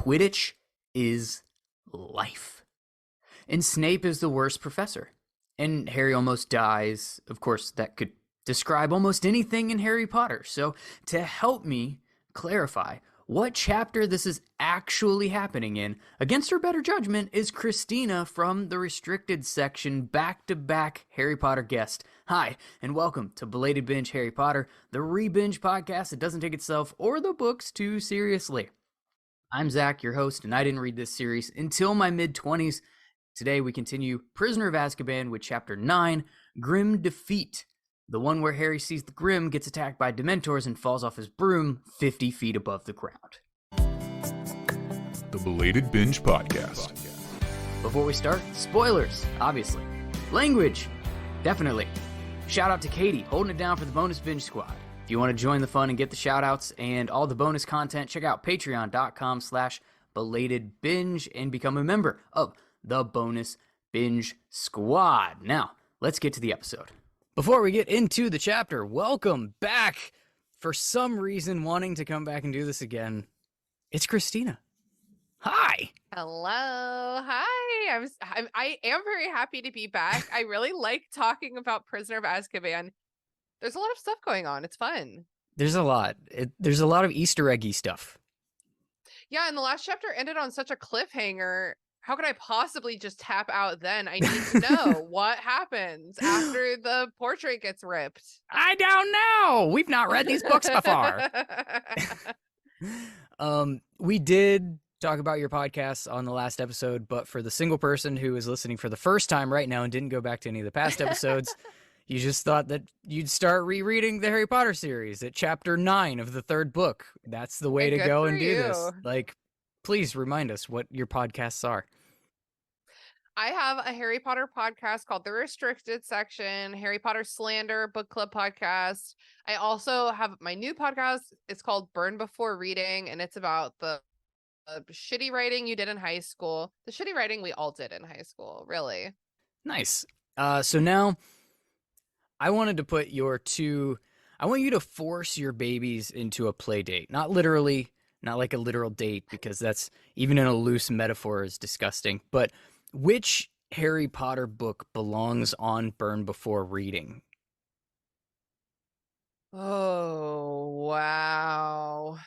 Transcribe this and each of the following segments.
Quidditch is life. And Snape is the worst professor. And Harry almost dies. Of course, that could describe almost anything in Harry Potter. So to help me clarify what chapter this is actually happening in, against her better judgment, is Christina from the restricted section, back-to-back Harry Potter guest. Hi, and welcome to Belated Binge Harry Potter, the re-binge podcast that doesn't take itself or the books too seriously. I'm Zach, your host, and I didn't read this series until my mid-20s. Today we continue Prisoner of Azkaban with Chapter 9, Grim Defeat. The one where Harry sees the Grim, gets attacked by Dementors, and falls off his broom 50 feet above the ground. The Belated Binge Podcast. Before we start, spoilers, obviously. Language, definitely. Shout out to Katie, holding it down for the bonus binge squad. If you want to join the fun and get the shout outs and all the bonus content, check out patreon.com/belatedbinge and become a member of the bonus binge squad. Now, let's get to the episode. Before we get into the chapter, welcome back. For some reason, wanting to come back and do this again, it's Christina. Hi. Hello. Hi. I am very happy to be back. I really like talking about Prisoner of Azkaban. There's a lot of stuff going on. It's fun. There's a lot. There's a lot of Easter eggy stuff. Yeah, and the last chapter ended on such a cliffhanger. How could I possibly just tap out then? I need to know what happens after the portrait gets ripped. I don't know. We've not read these books before. We did talk about your podcast on the last episode, but for the single person who is listening for the first time right now and didn't go back to any of the past episodes, you just thought that you'd start rereading the Harry Potter series at chapter 9 of the third book. That's the way to go and do this. Like, please remind us what your podcasts are. I have a Harry Potter podcast called The Restricted Section, Harry Potter Slander Book Club podcast. I also have my new podcast. It's called Burn Before Reading, and it's about the shitty writing you did in high school. The shitty writing we all did in high school, really. Nice. So now I wanted to put I want you to force your babies into a play date. Not literally, not like a literal date, because that's, even in a loose metaphor, is disgusting. But which Harry Potter book belongs on Burn Before Reading? Oh, wow.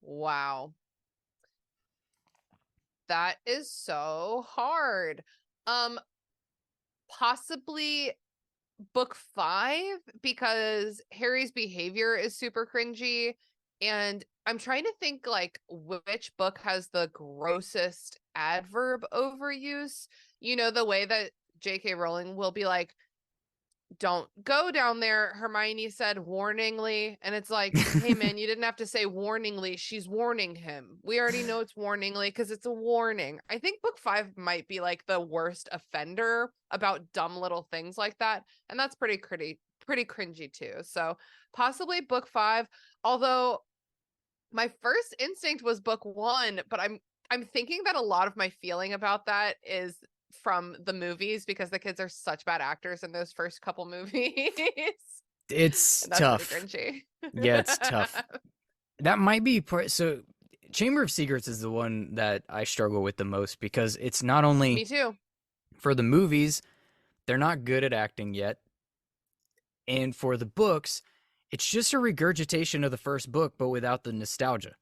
Wow. That is so hard. Possibly book 5, because Harry's behavior is super cringy, and I'm trying to think like which book has the grossest adverb overuse. You know, the way that J.K. Rowling will be like, don't go down there, Hermione said warningly. And it's like, hey man, you didn't have to say warningly. She's warning him. We already know it's warningly because it's a warning. I think book 5 might be like the worst offender about dumb little things like that. And that's pretty cringy too. So possibly book 5, although my first instinct was book 1, but I'm thinking that a lot of my feeling about that is from the movies, because the kids are such bad actors in those first couple movies. It's tough. Cringy. Yeah, it's tough. That might be so. Chamber of Secrets is the one that I struggle with the most, because it's not only Me too. For the movies, they're not good at acting yet, and for the books, it's just a regurgitation of the first book, but without the nostalgia.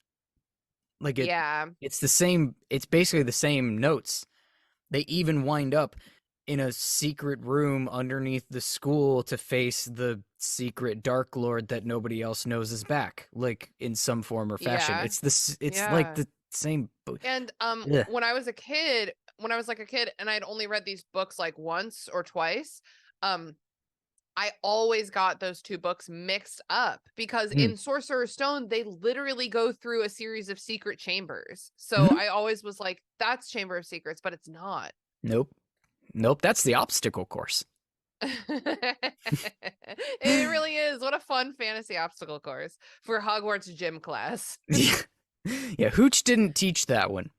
Like it's the same. It's basically the same notes. They even wind up in a secret room underneath the school to face the secret Dark Lord that nobody else knows is back, like in some form or fashion. Yeah. It's like the same. And when I was a kid, and I'd only read these books like once or twice, I always got those two books mixed up, because in Sorcerer's Stone, they literally go through a series of secret chambers. So I always was like, that's Chamber of Secrets, but it's not. Nope. That's the obstacle course. It really is. What a fun fantasy obstacle course for Hogwarts gym class. Yeah, Hooch didn't teach that one.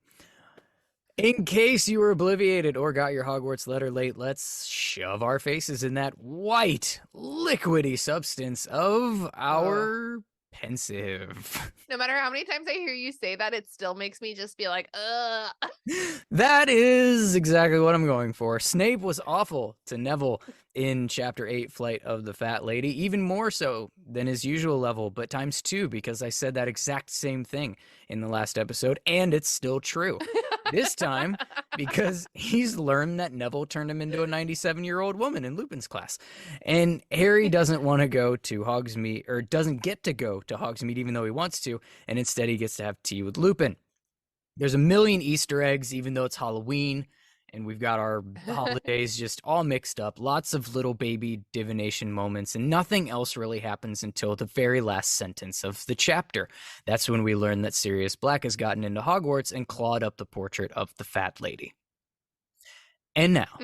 In case you were obliviated or got your Hogwarts letter late, let's shove our faces in that white, liquidy substance of our pensive. No matter how many times I hear you say that, it still makes me just be like, ugh. That is exactly what I'm going for. Snape was awful to Neville in Chapter 8, Flight of the Fat Lady, even more so than his usual level, but times 2 because I said that exact same thing in the last episode, and it's still true. This time, because he's learned that Neville turned him into a 97-year-old woman in Lupin's class. And Harry doesn't want to go to Hogsmeade, or doesn't get to go to Hogsmeade even though he wants to, and instead he gets to have tea with Lupin. There's a million Easter eggs, even though it's Halloween, and we've got our holidays just all mixed up. Lots of little baby divination moments, and nothing else really happens until the very last sentence of the chapter. That's when we learn that Sirius Black has gotten into Hogwarts and clawed up the portrait of the Fat Lady. And now,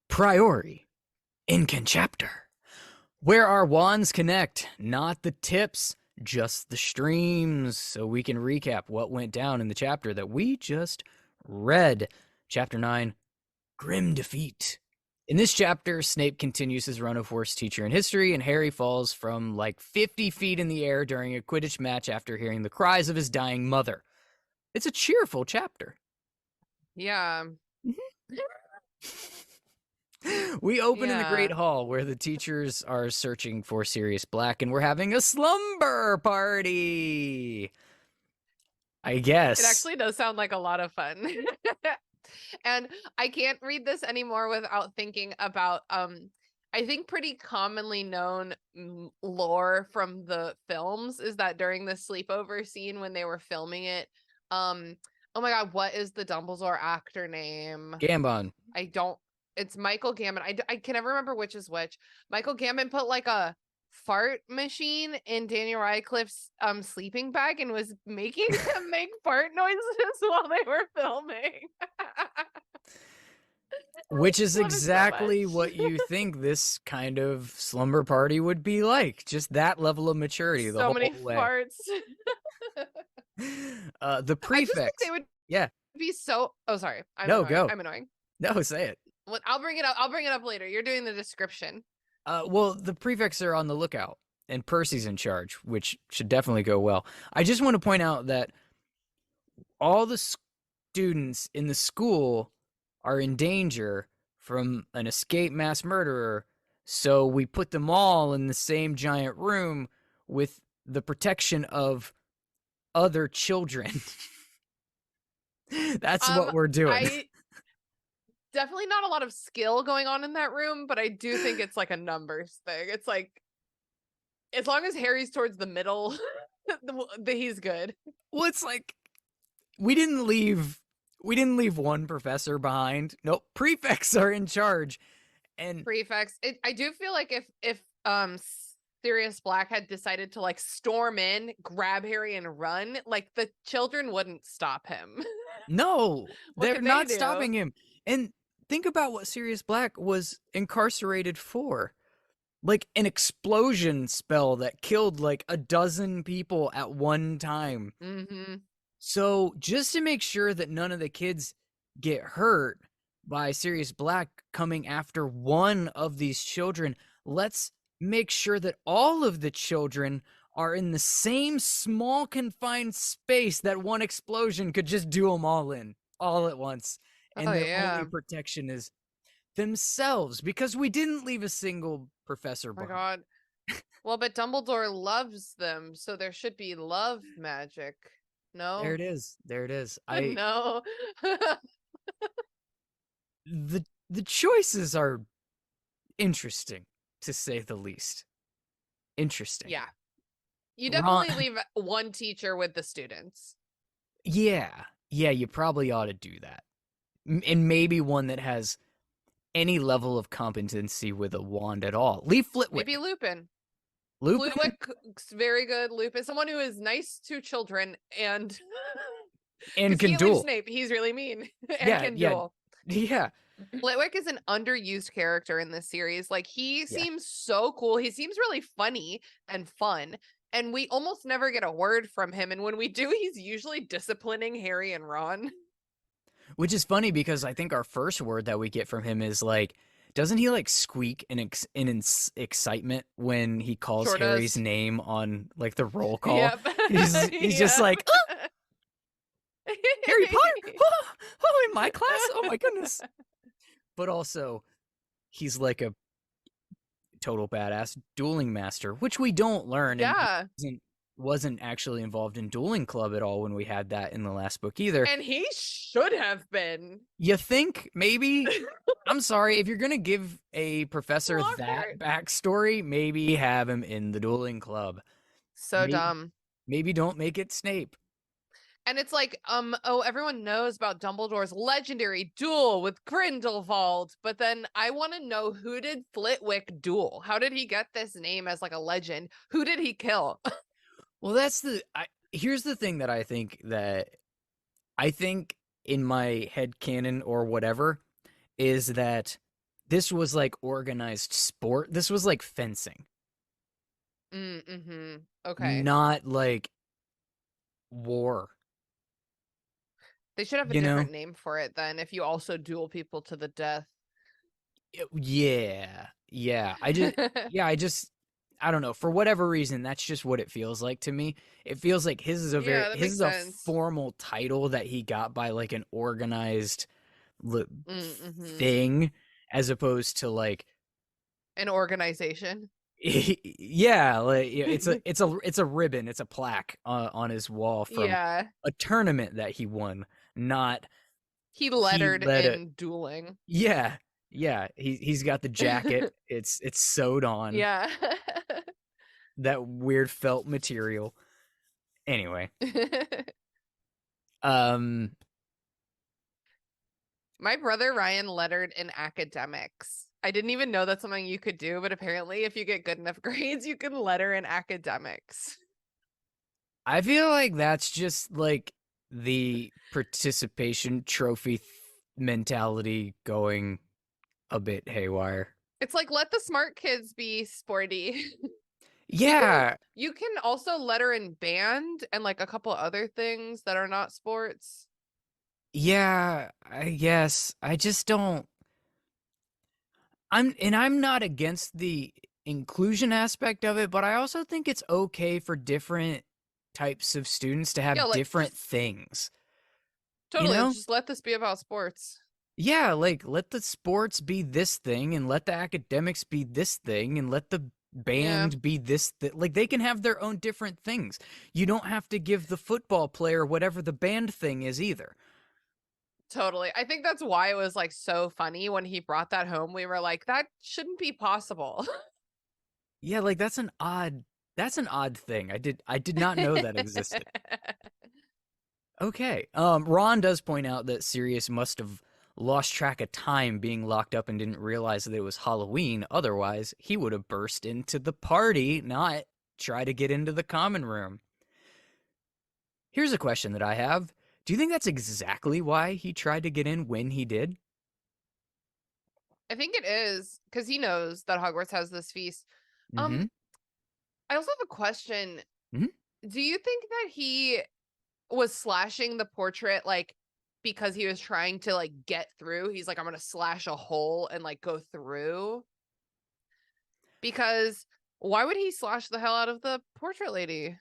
Priori in Conchapter, where our wands connect, not the tips, just the streams, so we can recap what went down in the chapter that we just read. Chapter 9, Grim Defeat. In this chapter, Snape continues his run of worst teacher in history, and Harry falls from like 50 feet in the air during a Quidditch match after hearing the cries of his dying mother. It's a cheerful chapter. Yeah. We open in the Great Hall where the teachers are searching for Sirius Black, and we're having a slumber party. I guess. It actually does sound like a lot of fun. And I can't read this anymore without thinking about I think pretty commonly known lore from the films is that during the sleepover scene when they were filming it, oh my god, what is the Dumbledore actor name? Gambon. It's Michael Gambon. I can never remember which is which. Michael Gambon put like a fart machine in Daniel Radcliffe's sleeping bag and was making him make fart noises while they were filming. Which is exactly what you think this kind of slumber party would be like. Just that level of maturity the whole way. So many farts. The prefects. I just think they would be so... Oh, sorry. Go. I'm annoying. No, say it. Well, I'll bring it up. I'll bring it up later. You're doing the description. Well, the prefects are on the lookout, and Percy's in charge, which should definitely go well. I just want to point out that all the students in the school are in danger from an escaped mass murderer, so we put them all in the same giant room with the protection of other children. That's what we're doing. Definitely not a lot of skill going on in that room, but I do think it's like a numbers thing. It's like, as long as Harry's towards the middle, he's good. Well, it's like, we didn't leave one professor behind. Nope, prefects are in charge. And prefects. I do feel like if Sirius Black had decided to like storm in, grab Harry and run, like the children wouldn't stop him. No, they're not stopping him. And think about what Sirius Black was incarcerated for. Like an explosion spell that killed like a dozen people at one time. Mm-hmm. So just to make sure that none of the kids get hurt by Sirius Black coming after one of these children, let's make sure that all of the children are in the same small confined space that one explosion could just do them all in, all at once. And their only protection is themselves, because we didn't leave a single professor behind. Oh my god. Well, but Dumbledore loves them, so there should be love magic. No? There it is. No. The choices are interesting, to say the least. Interesting. Yeah. You definitely leave one teacher with the students. Yeah, you probably ought to do that. And maybe one that has any level of competency with a wand at all. Leave Flitwick. Maybe Lupin. Flitwick's very good. Lupin, someone who is nice to children and can duel. Snape, he's really mean and can duel. Yeah. Flitwick is an underused character in this series. Like he seems so cool. He seems really funny and fun. And we almost never get a word from him. And when we do, he's usually disciplining Harry and Ron. Which is funny because I think our first word that we get from him is like, Doesn't he like squeak in excitement when he calls Sure Harry's does. name on like the roll call? Yep. He's just like, oh, Yep. Harry Potter, oh, oh, in my class, oh my goodness. But also, he's like a total badass dueling master, which we don't learn, and he Yeah. wasn't actually involved in dueling club at all when we had that in the last book either. And he should have been. You think maybe? I'm sorry, if you're gonna give a professor that Lockhart. backstory, maybe have him in the dueling club. So Maybe, dumb. maybe don't make it Snape. And it's like, oh, everyone knows about Dumbledore's legendary duel with Grindelwald, but then I want to know, who did Flitwick duel? How did he get this name as like a legend? Who did he kill? Well, here's the thing that I think in my head canon or whatever is that this was like organized sport. This was like fencing, Mm-hmm. Okay. not like war. They should have a You know? different name for it then, if you also duel people to the death. Yeah. Yeah. I don't know. For whatever reason, that's just what it feels like to me. It feels like Yeah, that his makes is a sense. formal title that he got by like an organized Mm-hmm. thing as opposed to like An organization. yeah, like it's a ribbon, it's a plaque on his wall from Yeah. a tournament that he won, not He he lettered led a in dueling. yeah, yeah, he's got the jacket. It's sewed on Yeah. that weird felt material. Anyway, um My brother Ryan lettered in academics. I didn't even know that's something you could do, but apparently if you get good enough grades, you can letter in academics. I feel like that's just like the participation trophy mentality going a bit haywire. It's like, let the smart kids be sporty. You can Yeah, you can also letter in band and like a couple other things that are not sports. yeah, I guess. I just don't I'm not against the inclusion aspect of it, but I also think it's okay for different types of students to Yeah, have like different things. You totally know? just let this be about sports. Yeah, like let the sports be this thing and let the academics be this thing and let the Yeah, band be like they can have their own different things. You don't have to give the football player whatever the band thing is either. totally. I think that's why it was like so funny when he brought that home. We were like, that shouldn't be possible. Yeah, like that's an odd thing. I did not know that existed. Okay. Ron does point out that Sirius must have lost track of time being locked up and didn't realize that it was Halloween. Otherwise, he would have burst into the party, not try to get into the common room. Here's a question that I have. Do you think that's exactly why he tried to get in when he did? I think it is because he knows that Hogwarts has this feast. Mm-hmm. Um, I also have a question. Mm-hmm. Do you think that he was slashing the portrait like because he was trying to like get through? He's like, I'm gonna slash a hole and like go through. Because why would he slash the hell out of the portrait lady?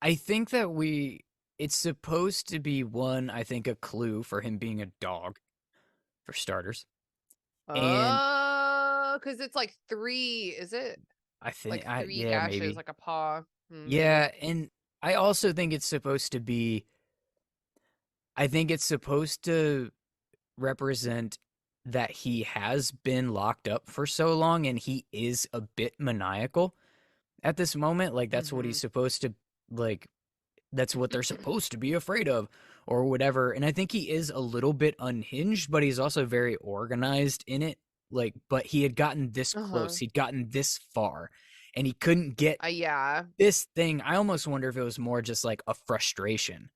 I think that it's supposed to be one, I think, a clue for him being a dog, for starters. And Oh, because it's like three, is it? I think Like three yeah, gashes, maybe. like a paw. Yeah, Maybe. and I also think it's supposed to be I think it's supposed to represent that he has been locked up for so long and he is a bit maniacal at this moment. Like that's what Mm-hmm. he's supposed to like that's what they're supposed to be afraid of or whatever. And I think he is a little bit unhinged, but he's also very organized in it. Like, but he had gotten this Uh-huh. close, he'd gotten this far, and he couldn't get Yeah. this thing. I almost wonder if it was more just like a frustration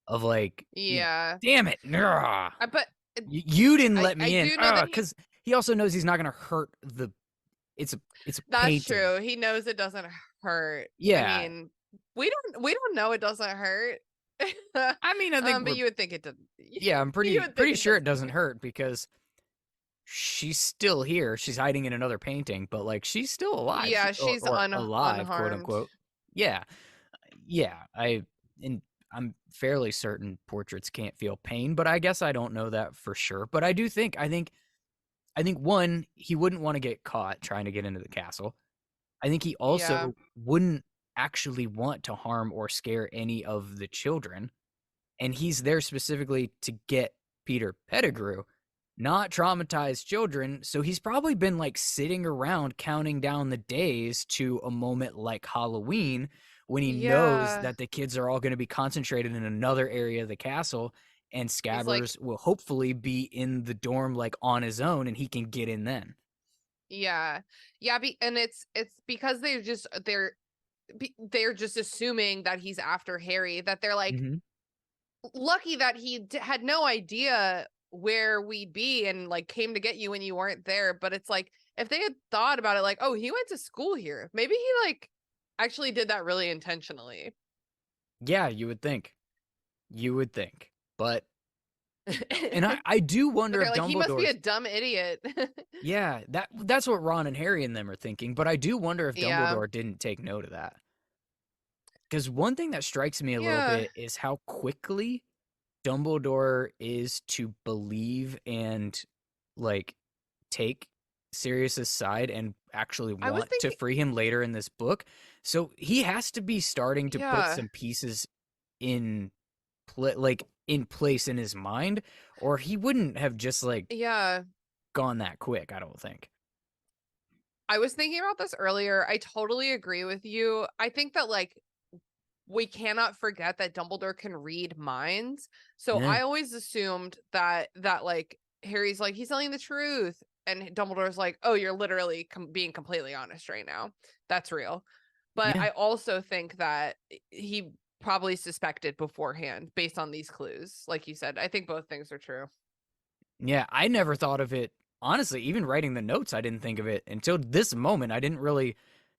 of like, Yeah. damn it, nah, But you didn't let I me in, do know that he because he also knows he's not gonna hurt the. It's a that's painting. true. He knows it doesn't hurt. I Yeah, mean, we don't know it doesn't hurt. I mean, I think But we're you would think it didn't. yeah, I'm You would think pretty it sure it doesn't doesn't hurt. hurt because she's still here. She's hiding in another painting, but like she's still alive, Yeah, she's or alive, quote unharmed. unquote. Yeah, yeah. And I'm fairly certain portraits can't feel pain, but I guess I don't know that for sure. But I do think I think one, he wouldn't want to get caught trying to get into the castle. I think he Yeah. also wouldn't actually want to harm or scare any of the children. And he's there specifically to get Peter Pettigrew, not traumatized children. So he's probably been like sitting around counting down the days to a moment like Halloween when he knows Yeah. that the kids are all going to be concentrated in another area of the castle and He's like, Scabbers will hopefully be in the dorm like on his own and he can get in then. yeah. Yeah, and it's because they're just assuming that he's after Harry, that they're like Mm-hmm. lucky that he had no idea where we'd be and like came to get you when you weren't there. But it's like if they had thought about it like, oh, he went to school here, maybe he like actually did that really intentionally. Yeah, you would think. You would think. But and But I do wonder if they're like, he must be a Dumbledore's dumb idiot. yeah, that's what Ron and Harry and them are thinking, but I do wonder if Yeah. Dumbledore didn't take note of that. Because one thing that strikes me a little Yeah. bit is how quickly Dumbledore is to believe and like take Sirius's side and actually I was want to thinking, free him later in this book. So he has to be starting to put yeah. some pieces in like in place in his mind, or he wouldn't have just like Yeah. gone that quick, I don't think. I was thinking about this earlier. I totally agree with you. I think that like we cannot forget that Dumbledore can read minds. So Yeah. I always assumed that like Harry's like he's telling the truth, and Dumbledore's like, "Oh, you're literally being completely honest right now. That's real." But Yeah. I also think that he probably suspected beforehand based on these clues. Like you said, I think both things are true. Yeah, I never thought of it. Honestly, even writing the notes, I didn't think of it until this moment. I didn't really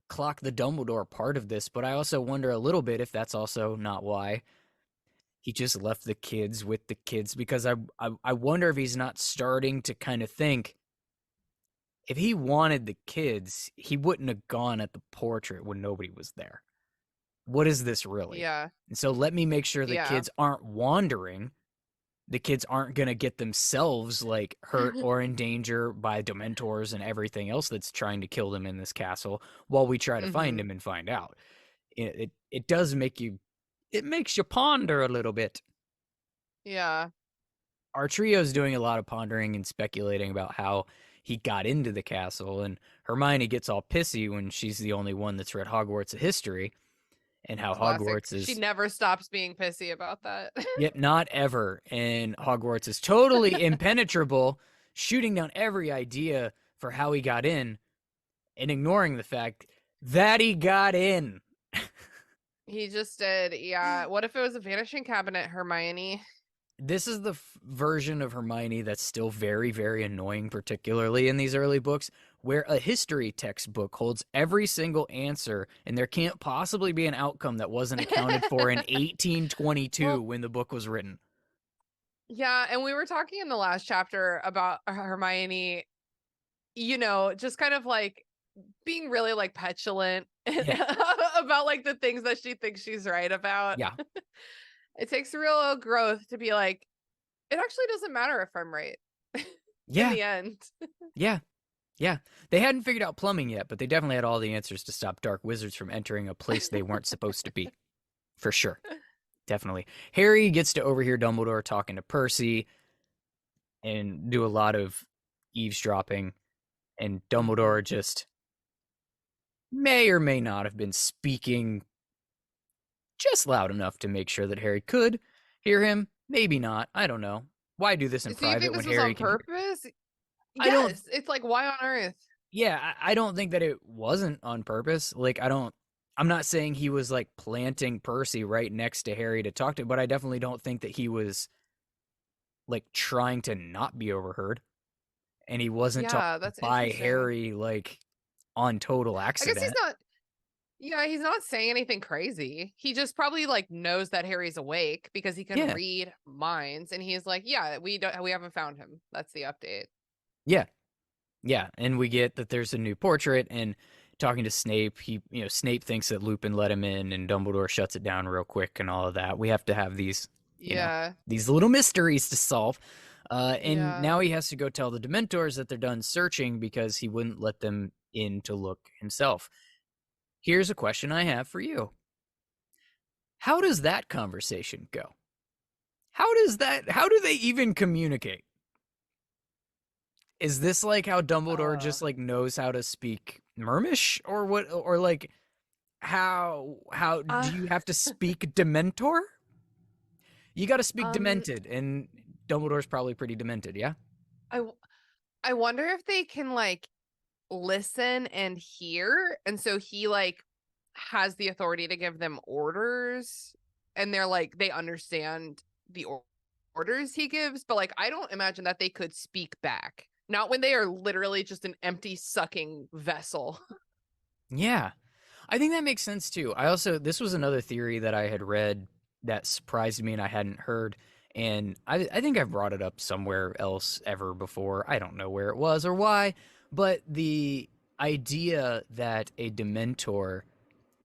clock the Dumbledore part of this, but I also wonder a little bit if that's also not why he just left the kids with the kids because I wonder if he's not starting to kind of think if he wanted the kids, he wouldn't have gone at the portrait when nobody was there. What is this really? Yeah. And so let me make sure the Yeah. kids aren't wandering. The kids aren't going to get themselves like hurt or in danger by Dementors and everything else that's trying to kill them in this castle while we try to find Mhm. him and find out. It does make you it makes you ponder a little bit. Yeah. Our trio's doing a lot of pondering and speculating about how he got into the castle, and Hermione gets all pissy when she's the only one that's read Hogwarts history and how Classic. Hogwarts She is never stops being pissy about that. yep, not ever. And Hogwarts is totally impenetrable, shooting down every idea for how he got in and ignoring the fact that he got in. He just did. Yeah. What if it was a vanishing cabinet, Hermione? This is the version of Hermione that's still very, very annoying, particularly in these early books, where a history textbook holds every single answer, and there can't possibly be an outcome that wasn't accounted for in 1822 Well, when the book was written. yeah, and we were talking in the last chapter about Hermione, just kind of like being really like petulant Yeah, about like the things that she thinks she's right about. yeah, It takes real growth to be like, it actually doesn't matter if I'm right in yeah, the end. yeah. Yeah, they hadn't figured out plumbing yet, but they definitely had all the answers to stop dark wizards from entering a place they weren't supposed to be. For sure. Definitely. Harry gets to overhear Dumbledore talking to Percy and do a lot of eavesdropping, and Hmm. Dumbledore just may or may not have been speaking just loud enough to make sure that Harry could hear him. Maybe not. I don't know. Why do this in So you think private when this was Harry on can hear? purpose? I don't Yes. It's like, why on earth? yeah, I don't think that it wasn't on purpose. Like, I'm not saying he was like planting Percy right next to Harry to talk to, but I definitely don't think that he was like trying to not be overheard. And he wasn't talking Yeah, that's by interesting. Harry like on total I guess he's accident. not. Yeah, he's not saying anything crazy. He just probably like knows that Harry's awake because he can Yeah. read minds, and he's like, "Yeah, we haven't found him. That's the update." Yeah. Yeah, and we get that there's a new portrait, and talking to Snape, Snape thinks that Lupin let him in, and Dumbledore shuts it down real quick, and all of that. We have to have Yeah. these little mysteries to solve. And Yeah. now he has to go tell the Dementors that they're done searching because he wouldn't let them in to look himself. Here's a question I have for you. How does that conversation go? How do they even communicate? Is this like how Dumbledore Uh, just like knows how to speak Mermish or what, or like how uh do you have to speak Dementor? You got to speak um Demented, and Dumbledore's probably pretty demented, yeah? I w- I wonder if they can like listen and hear, and so he like has the authority to give them orders, and they're like they understand the orders he gives, but like I don't imagine that they could speak back, not when they are literally just an empty sucking vessel. Yeah. I think that makes sense too. This was another theory that I had read that surprised me and I hadn't heard. And I think I've brought it up somewhere else ever before. I don't know where it was or why, but the idea that a Dementor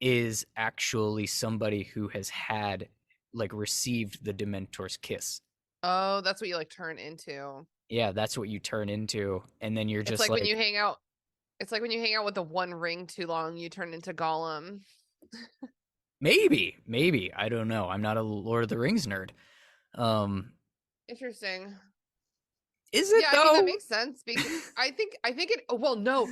is actually somebody who has had, like, received the Dementor's kiss. Oh, that's what you like turn into. Yeah, that's what you turn into. And then you're It's just like when like, you hang out. It's like when you hang out with the One Ring too long, you turn into Gollum. maybe. I don't know. I'm not a Lord of the Rings nerd. Um, Interesting. is Yeah, it I mean that though? makes sense because I think it oh, well no.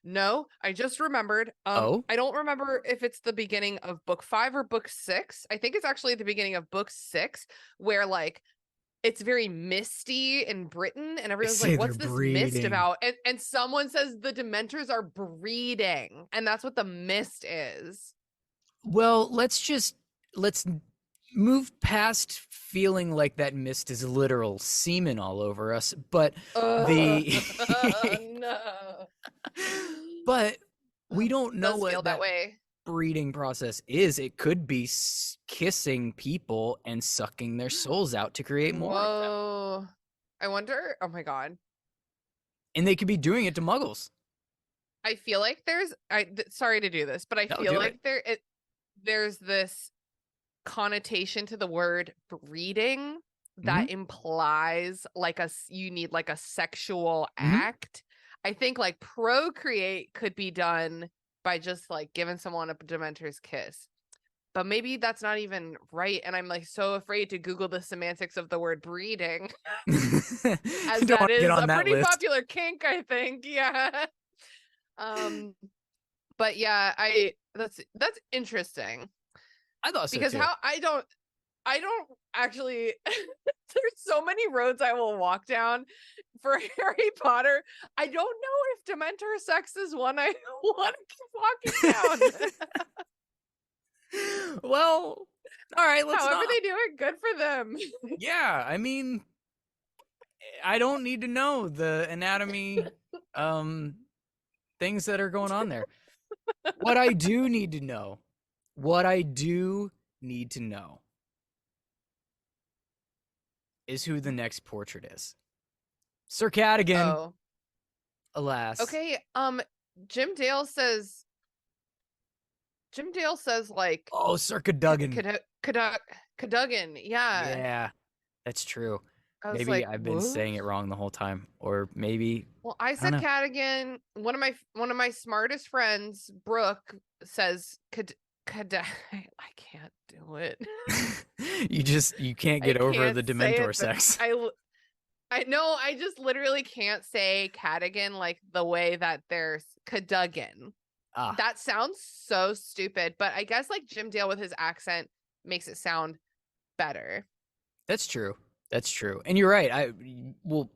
No. I just remembered. Oh, I don't remember if it's the beginning of book 5 or book 6. I think it's actually the beginning of book 6 where like it's very misty in Britain and they everyone's like say they're what's this mist breeding. about? And someone says the Dementors are breeding and that's what the mist is. Well, let's move past feeling like that mist is literal semen all over us, but Ugh. the No. but we Ugh, don't know does feel what that that way. breeding process is. It could be kissing people and sucking their souls out to create more of them. Whoa. I wonder. Oh my God. And they could be doing it to muggles. I feel like sorry to do this, but I No, feel do it. like there's this connotation to the word breeding Hmm. that implies like you need like a sexual Hmm. act. I think like procreate could be done by just like giving someone a Dementor's kiss. But maybe that's not even right. And I'm like so afraid to Google the semantics of the word breeding, as Don't that want to get is on a that pretty list. popular kink, I think. Yeah. Um, but yeah, that's interesting I thought so because too. how I don't actually there's so many roads I will walk down for Harry Potter. I don't know if Dementor sex is one I want to keep walking down. Well, all right, let's However not. they do it, good for them. Yeah, I mean, I don't need to know the anatomy um things that are going on there. What I do need to know, what I do need to know is who the next portrait is. Sir Cadogan, Oh. alas. Okay, Jim Dale says Jim Dale says like Oh, Sir Cadogan. Cadogan. Yeah. Yeah, that's true. I was Maybe like, I've been what? saying it wrong the whole time, or maybe Well, I I don't said Cadigan. One of my smartest friends, Brooke, says I can't do it. know. You can't I get over can't the say Dementor it. sex. I know. I just literally can't say Cadigan like the way that there's Cadogan. Ah, That sounds so stupid, but I guess like Jim Dale with his accent makes it sound better. that's true. That's true. And you're right. Well,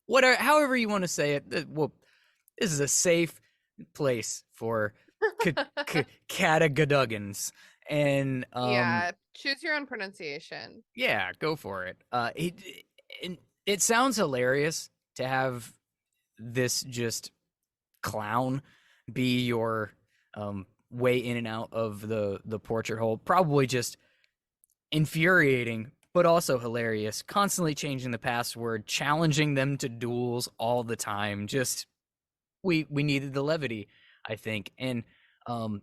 whatever, however you want to say it. Well, this is a safe place for Catagaduggans, and Yeah, choose your own pronunciation. yeah, go for it. It sounds hilarious to have this just clown be your way in and out of the portrait hole. Probably just infuriating but also hilarious. Constantly changing the password, challenging them to duels all the time. Just we needed the levity, I think. And um,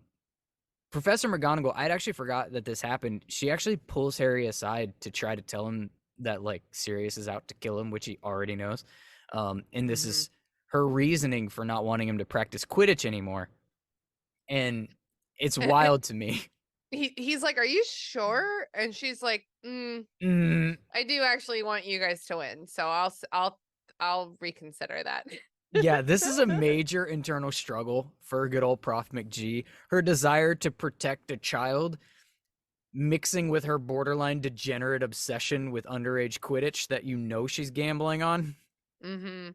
Professor McGonagall, I'd actually forgot that this happened. She actually pulls Harry aside to try to tell him that like Sirius is out to kill him, which he already knows. And this Hmm. is her reasoning for not wanting him to practice Quidditch anymore. And it's wild to me. He's like, "Are you sure?" And she's like, Mm, "I do actually want you guys to win, so I'll reconsider that." yeah, this is a major internal struggle for good old Prof McGee. Her desire to protect a child mixing with her borderline degenerate obsession with underage Quidditch that you know she's gambling on. Hmm.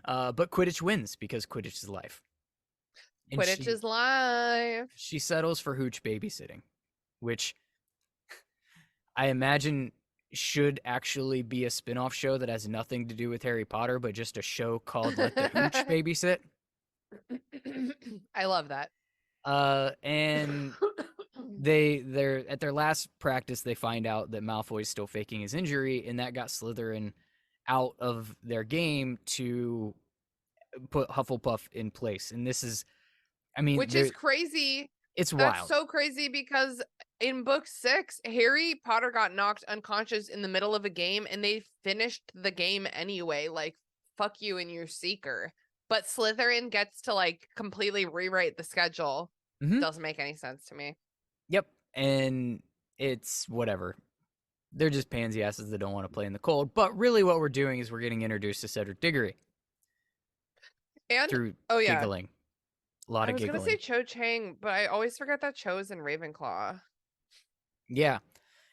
But Quidditch wins because Quidditch is life. And Quidditch she is live. she settles for hooch babysitting, which I imagine should actually be a spin-off show that has nothing to do with Harry Potter, but just a show called Let the Hooch Babysit. I love that. And they're at their last practice they find out that Malfoy's still faking his injury, and that got Slytherin out of their game to put Hufflepuff in place. And this is, I mean, Which is crazy. it's That's wild. so crazy because in book 6, Harry Potter got knocked unconscious in the middle of a game and they finished the game anyway. Like, fuck you and your seeker. But Slytherin gets to like completely rewrite the schedule. Hmm. Doesn't make any sense to me. Yep, and it's whatever. They're just pansy asses that don't want to play in the cold. But really, what we're doing is we're getting introduced to Cedric Diggory And through oh yeah, giggling. A lot I of was gonna say giggling. Cho Chang, but I always forget that Cho is in Ravenclaw. Yeah.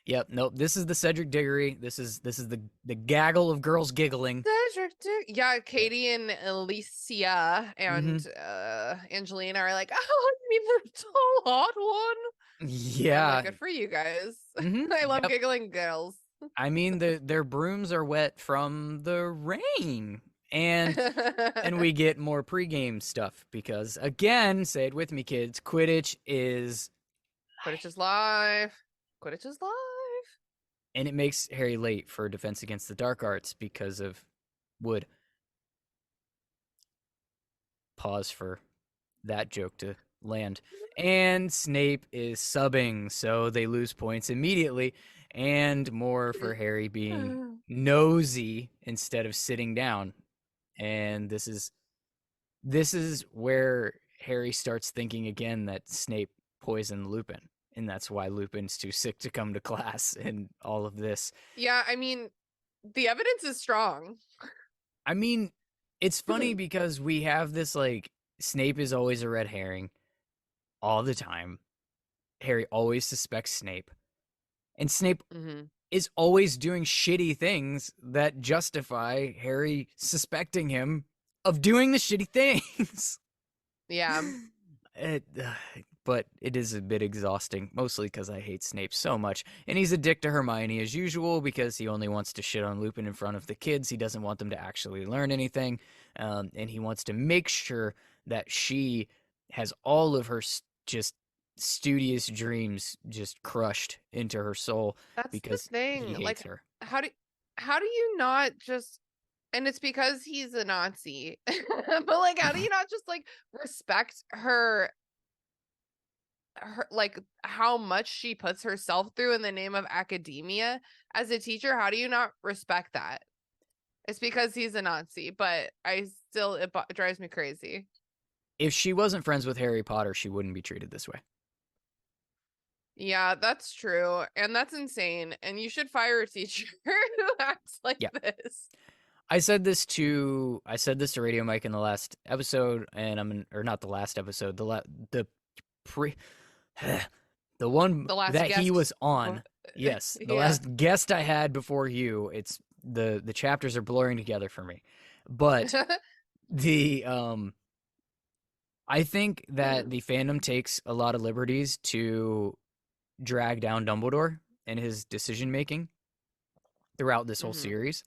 Yep. Nope. This is the Cedric Diggory. This is the gaggle of girls giggling. Yeah, Yeah. Katie and Alicia Mm-hmm. and Angelina are like, oh, I mean the tall hot one. And I'm like, Yeah. good for you guys. Mm-hmm. I love Yep. giggling girls. I mean, their brooms are wet from the rain, and we get more pregame stuff because again, say it with me, kids. Quidditch is Quidditch is live. Quidditch is live. and it makes Harry late for Defense Against the Dark Arts because of Wood. Pause for that joke to land. And Snape is subbing, so they lose points immediately, and more for Harry being nosy instead of sitting down. And this is where Harry starts thinking again that Snape poisoned Lupin, and that's why Lupin's too sick to come to class and all of this. Yeah, I mean, the evidence is strong. I mean, it's funny because we have this like Snape is always a red herring all the time. Harry always suspects Snape. And Snape Hmm. is always doing shitty things that justify Harry suspecting him of doing the shitty things. Yeah. It, but it is a bit exhausting, mostly because I hate Snape so much. And he's a dick to Hermione as usual because he only wants to shit on Lupin in front of the kids. He doesn't want them to actually learn anything. And he wants to make sure that she has all of her just studious dreams just crushed into her soul That's the because he thing. hates Like, her. how do how do you not just and it's because he's a Nazi. But like how do you not just like respect her like how much she puts herself through in the name of academia as a teacher? How do you not respect that? It's because he's a Nazi, but it drives me crazy. If she wasn't friends with Harry Potter, she wouldn't be treated this way. Yeah, that's true. And that's insane. And you should fire a teacher who acts like Yeah. this. I said this to Radio Mike in the last episode, and or not the last episode, the pre the one The last that he guest was on. Yes, the yeah. last guest I had before you. It's the chapters are blurring together for me, but the I think that the fandom takes a lot of liberties to drag down Dumbledore and his decision making throughout this whole Hmm. series,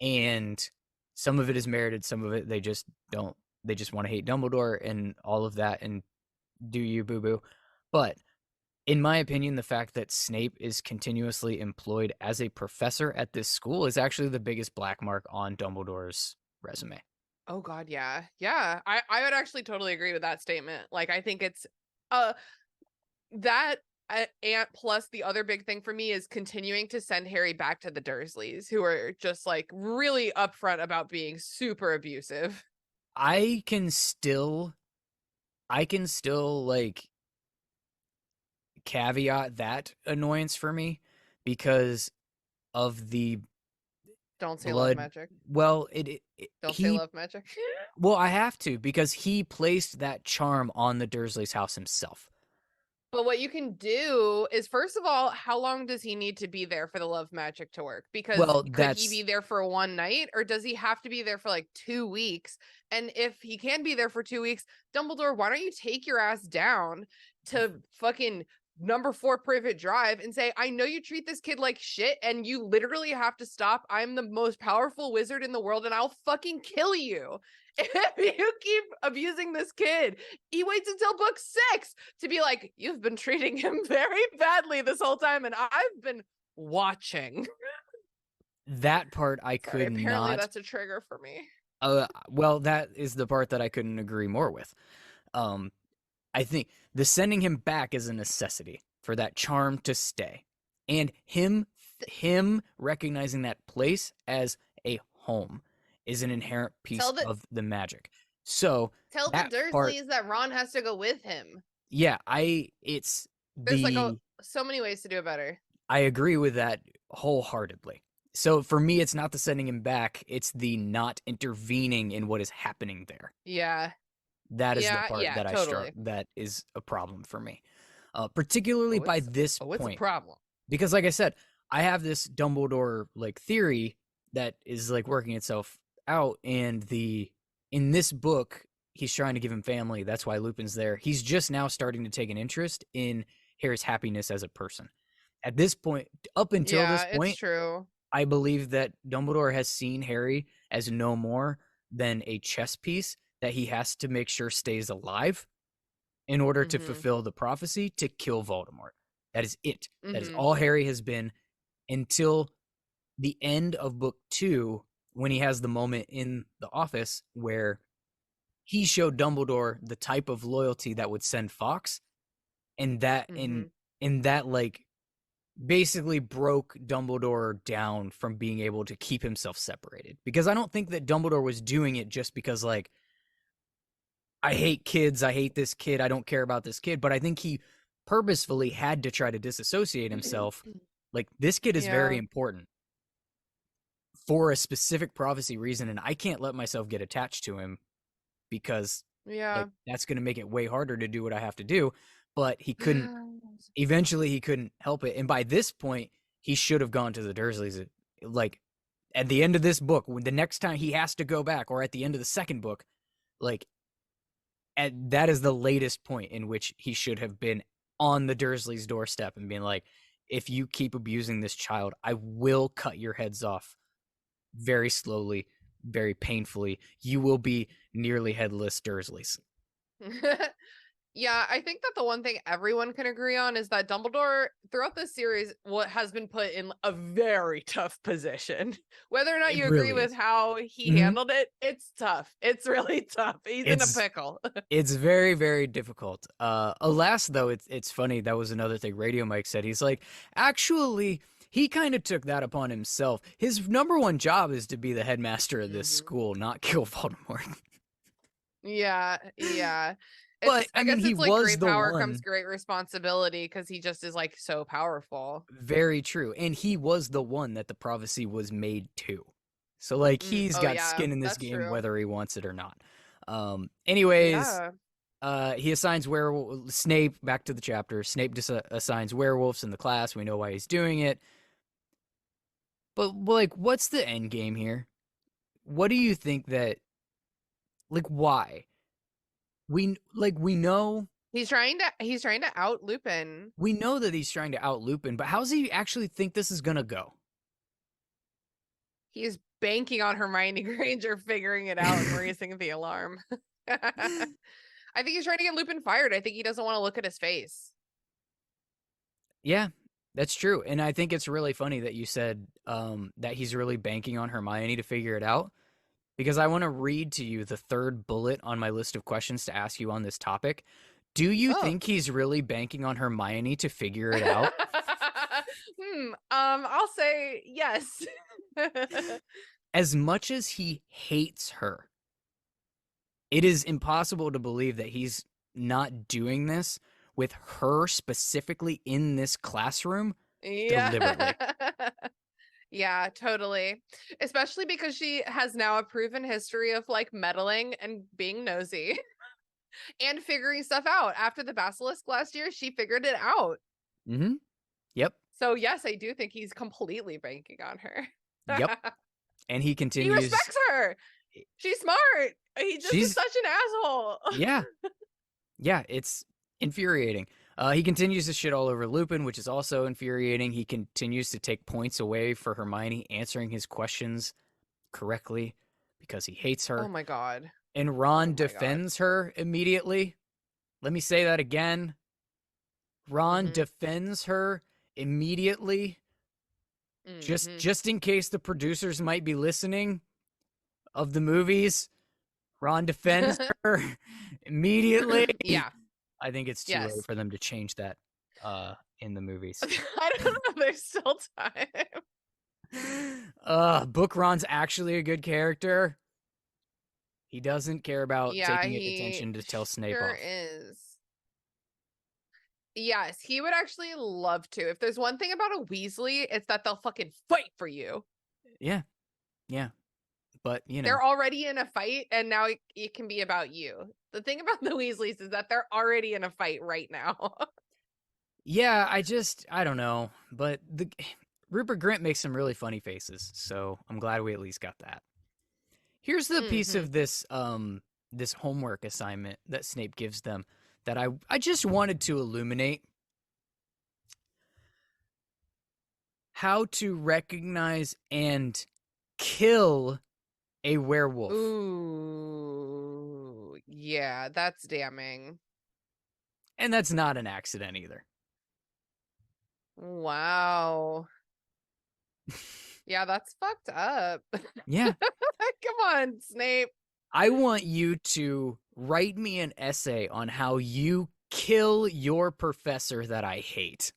and some of it is merited, some of it they just don't. They just want to hate Dumbledore and all of that, and do you boo boo, but In my opinion, the fact that Snape is continuously employed as a professor at this school is actually the biggest black mark on Dumbledore's resume. Oh God, yeah. Yeah. I would actually totally agree with that statement. Like I think it's uh that and plus the other big thing for me is continuing to send Harry back to the Dursleys, who are just like really upfront about being super abusive. I can still like caveat that annoyance for me because of the Don't say love blood. magic. Well, Don't say he love magic. well, I have to because he placed that charm on the Dursleys' house himself. But what you can do is, first of all, how long does he need to be there for the love magic to work? Because Well, could he that's be there for one night, or does he have to be there for like 2 weeks? And if he can be there for 2 weeks, Dumbledore, why don't you take your ass down to fucking number 4 Privet Drive and say, I know you treat this kid like shit and you literally have to stop. I'm the most powerful wizard in the world and I'll fucking kill you. If you keep abusing this kid, he waits until book 6 to be like, you've been treating him very badly this whole time, and I've been watching. that part I Sorry, could apparently not. that's a trigger for me. Well, that is the part that I couldn't agree more with. Um, I think the sending him back is a necessity for that charm to stay, and him recognizing that place as a home is an inherent piece Tell the of the magic. So tell the that part, Dursleys that Ron has to go with him. yeah, it's There's like the so many ways to do it better. I agree with that wholeheartedly. So for me, it's not the sending him back; it's the not intervening in what is happening there. Yeah. That is the Yeah, part yeah, that totally. that is a problem for me, particularly by this It's a point. problem. Because, like I said, I have this Dumbledore like theory that is like working itself out, and in this book, he's trying to give him family. That's why Lupin's there. He's just now starting to take an interest in Harry's happiness as a person. At this point, up until Yeah, this it's point, true. I believe that Dumbledore has seen Harry as no more than a chess piece that he has to make sure stays alive in order to Mm-hmm. fulfill the prophecy to kill Voldemort. That is it. That is Mm-hmm. all Harry has been until the end of book 2 when he has the moment in the office where he showed Dumbledore the type of loyalty that would send Fox, and that Mm-hmm. in that like basically broke Dumbledore down from being able to keep himself separated. Because I don't think that Dumbledore was doing it just because, like, I hate kids, I hate this kid, I don't care about this kid, but I think he purposefully had to try to disassociate himself. Like, this kid is very Yeah. important for a specific prophecy reason, and I can't let myself get attached to him because, Yeah. like, that's going to make it way harder to do what I have to do. But he couldn't, eventually, he couldn't help it. And by this point, he should have gone to the Dursleys. Like, at the end of this book, when the next time he has to go back, or at the end of the second book, like, that is the latest point in which he should have been on the Dursleys' doorstep and being like, if you keep abusing this child, I will cut your heads off very slowly, very painfully. You will be nearly headless Dursleys. Yeah, I think that the one thing everyone can agree on is that Dumbledore throughout this series what has been put in a very tough position. Whether or not It you agree really with is. how he Mm-hmm. handled it, it's tough. It's really tough. He's in a It's pickle. it's very very difficult. Alas, though, it's funny. That was another thing Radio Mike said. He's like, actually, he kind of took that upon himself. His number one job is to be the headmaster of this Hmm. school, not kill Voldemort. Yeah, yeah. But I I mean, guess he it's like was great the power comes one. great responsibility because he just is like so powerful. Very true, and he was the one that the prophecy was made to. So like, he's Oh got yeah, skin in this that's game true. whether he wants it or not. Anyways, Yeah. he assigns Snape back to the chapter. Snape assigns werewolves in the class. We know why he's doing it. But like, what's the end game here? What do you think that, like, why? He's trying to out Lupin. We know that he's trying to out Lupin, but how does he actually think this is gonna go? He's banking on Hermione Granger figuring it out and raising the alarm. I think he's trying to get Lupin fired. I think he doesn't want to look at his face. Yeah, that's true. And I think it's really funny that you said that he's really banking on Hermione to figure it out, because I want to read to you the third bullet on my list of questions to ask you on this topic. Do you Oh. think he's really banking on Hermione to figure it out? I'll say yes. As much as he hates her, it is impossible to believe that he's not doing this with her specifically in this classroom Yeah. deliberately. Yeah, totally. Especially because she has now a proven history of like meddling and being nosy and figuring stuff out. After the basilisk last year, she figured it out. Mm-hmm. Yep. So yes, I do think he's completely banking on her. Yep. And he He continues. respects her. She's smart. He just is She's such an asshole. yeah. Yeah, it's infuriating. He continues to shit all over Lupin, which is also infuriating. He continues to take points away for Hermione answering his questions correctly because he hates Oh her. my god. And Oh Ron my god. defends her immediately. Let me say that again. Ron Mhm. defends her immediately, Mhm. just in case the producers might be listening of the movies. Ron defends her immediatly. Yeah. I think it's too late Yes. for them to change that in the movies. I don't know if there's still time. Book Ron's actually a good character. He doesn't care about Yeah, taking he attention to tell Snape sure off. is. Yes, he would actually love to. If there's one thing about a Weasley, it's that they'll fucking fight for you. Yeah, yeah. But, you know, They're already in a fight, and now it can be about you. The thing about the Weasleys is that they're already in a fight right now. yeah, I don't know. But the Rupert Grint makes some really funny faces, so I'm glad we at least got that. Here's the piece Hmm. of this this homework assignment that Snape gives them that I just wanted to illuminate. How to recognize and kill a werewolf. Ooh, yeah, that's damning. And that's not an accident either. Wow. Yeah, that's fucked up. Yeah. Come on, Snape. I want you to write me an essay on how you kill your professor that I hate.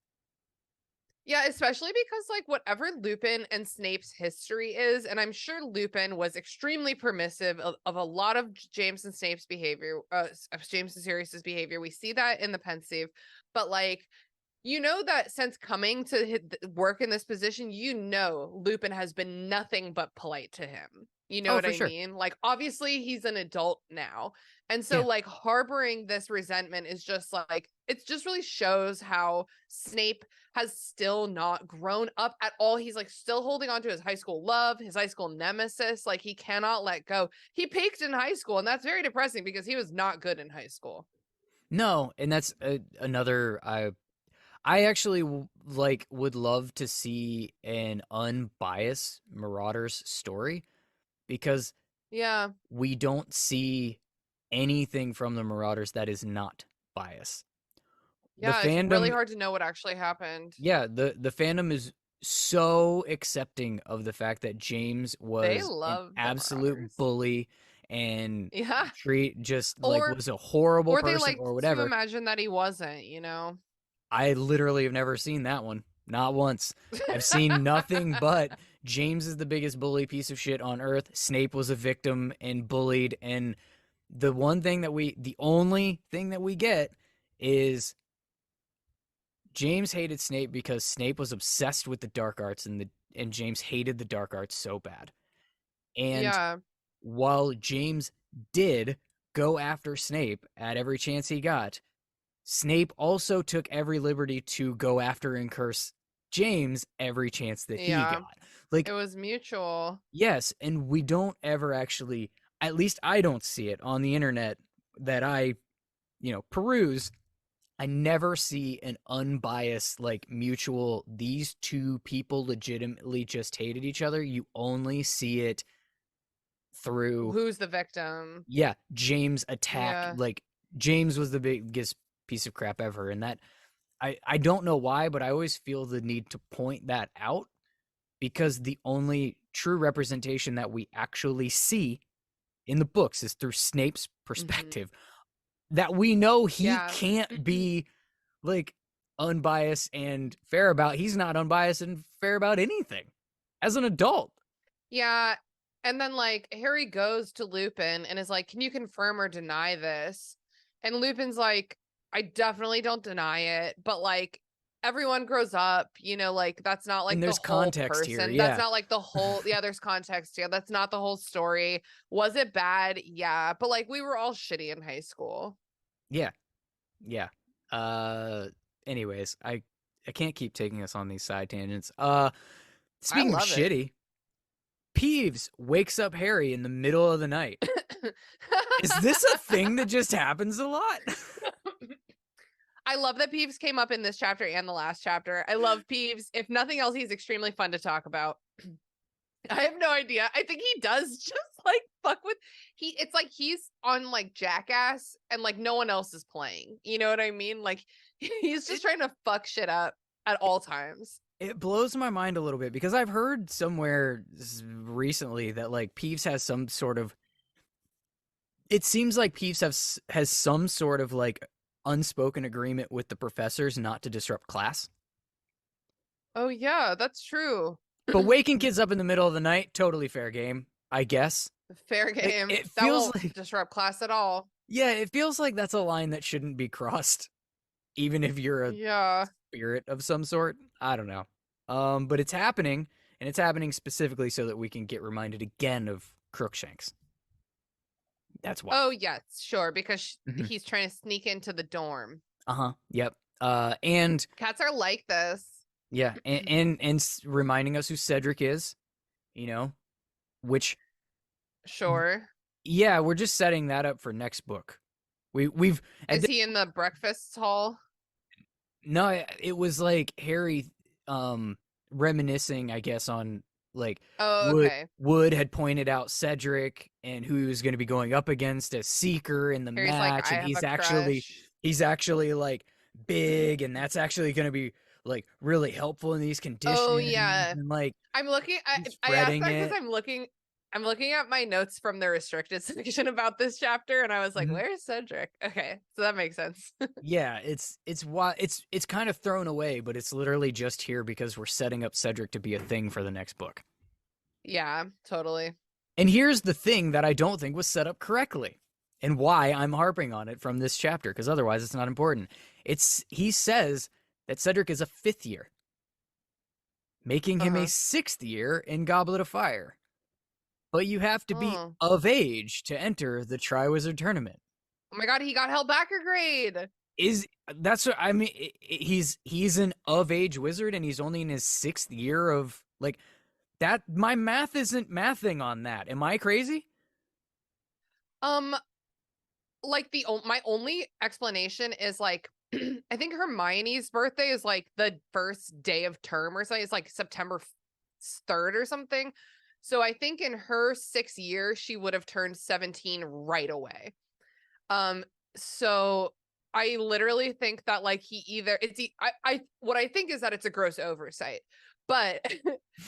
Yeah, especially because like whatever Lupin and Snape's history is, and I'm sure Lupin was extremely permissive of a lot of James and Snape's behavior, of James and Sirius's behavior. We see that in the pensive, but like you know that since coming to work in this position, you know Lupin has been nothing but polite to him. You know Oh, what for I sure. mean? Like obviously he's an adult now. And so Yeah. like harboring this resentment is just like it just really shows how Snape has still not grown up at all. He's like still holding on to his high school love, his high school nemesis. Like he cannot let go. He peaked in high school, and that's very depressing because he was not good in high school. No, and that's another I actually like would love to see an unbiased Marauders story because Yeah. we don't see anything from the Marauders that is not bias. The Yeah, it's really fandom, hard to know what actually happened. yeah, the fandom is so accepting of the fact that James They was an love the absolute Marauders. bully and Yeah. treat just like Or was a horrible or they person like or to whatever. imagine that he wasn't, you know. I literally have never seen that one. Not once. I've seen nothing but James is the biggest bully piece of shit on earth. Snape was a victim and bullied. And the only thing that we get is James hated Snape because Snape was obsessed with the dark arts and James hated the dark arts so bad. And Yeah. while James did go after Snape at every chance he got, Snape also took every liberty to go after and curse James every chance that he Yeah. got. It Like, was mutual. yes, and we don't ever actually, at least I don't see it on the internet that I, peruse. I never see an unbiased, like, mutual, these two people legitimately just hated each other. You only see it through, Who's the victim? yeah, James attack. Yeah. Like, James was the biggest piece of crap ever, and that I don't know why, but I always feel the need to point that out because the only true representation that we actually see in the books is through Snape's Mhm. perspective. That we know he Yeah. can't be like unbiased and fair about. He's not unbiased and fair about anything as an adult. Yeah. And then like Harry goes to Lupin and is like, "Can you confirm or deny this?" And Lupin's like, "I definitely don't deny it, but like everyone grows up, like that's not And like the there's whole context here, person. That's yeah. not like the whole yeah, there's context here. That's not the whole story. Was it bad? Yeah, but like we were all shitty in high school." Yeah. Yeah. Uh anyways, I can't keep taking us on these side tangents. I Speaking of love it. shitty, Peeves wakes up Harry in the middle of the night. Is this a thing that just happens a lot? I love that Peeves came up in this chapter and the last chapter. I love Peeves. If nothing else, he's extremely fun to talk about. I have no idea. I think he does just like fuck with it's like he's on like Jackass and like no one else is playing. You know what I mean? Like he's just It, trying to fuck shit up at all times. it blows my mind a little bit because I've heard somewhere recently that like Peeves has some sort of. It seems like has some sort of like unspoken agreement with the professors not to disrupt class. Oh yeah, that's true. But waking kids up in the middle of the night, totally fair game, I guess. Fair It, game. it That feels won't like, disrupt class at all. yeah, it feels like that's a line that shouldn't be crossed, even if you're a Yeah. spirit of some sort. I don't know. But it's happening, and it's happening specifically so that we can get reminded again of Crookshanks. That's why. Oh yes, sure, because Hmm. he's trying to sneak into the dorm. Uh-huh. Yep. And Cats are like this. yeah, and reminding us who Cedric is, you know, which Sure. yeah, we're just setting that up for next book. We've at Is this he in the breakfast hall? No, it was like Harry reminiscing, I guess, on like Oh, Wood okay. Wood had pointed out Cedric and who he was going to be going up against as Seeker in the Harry's like, match, I and have he's a actually crush. like big, and that's actually going to be like really helpful in these Oh conditions, yeah. and like I'm looking he's I asked fretting that because it. I'm looking at my notes from the restricted section about this chapter and I was like, Mhm. where's Cedric? Okay, so that makes sense. Yeah, it's why it's kind of thrown away, but it's literally just here because we're setting up Cedric to be a thing for the next book. Yeah, totally. And here's the thing that I don't think was set up correctly and why I'm harping on it from this chapter, because otherwise it's not important. He says that Cedric is a fifth year, making him a Uh-huh. sixth year in Goblet of Fire. But you have to be Oh. of age to enter the Triwizard Tournament. Oh my god, he got held back a grade. Is that's what I mean? He's an of age wizard, and he's only in his sixth year of like that. My math isn't mathing on that. Am I crazy? Um, like my only explanation is like I think Hermione's birthday is like the first day of term or something. It's like September 3rd or something. So I think in her 6th year she would have turned 17 right away. Um so I literally think that like he either I what I think is that it's a gross oversight. But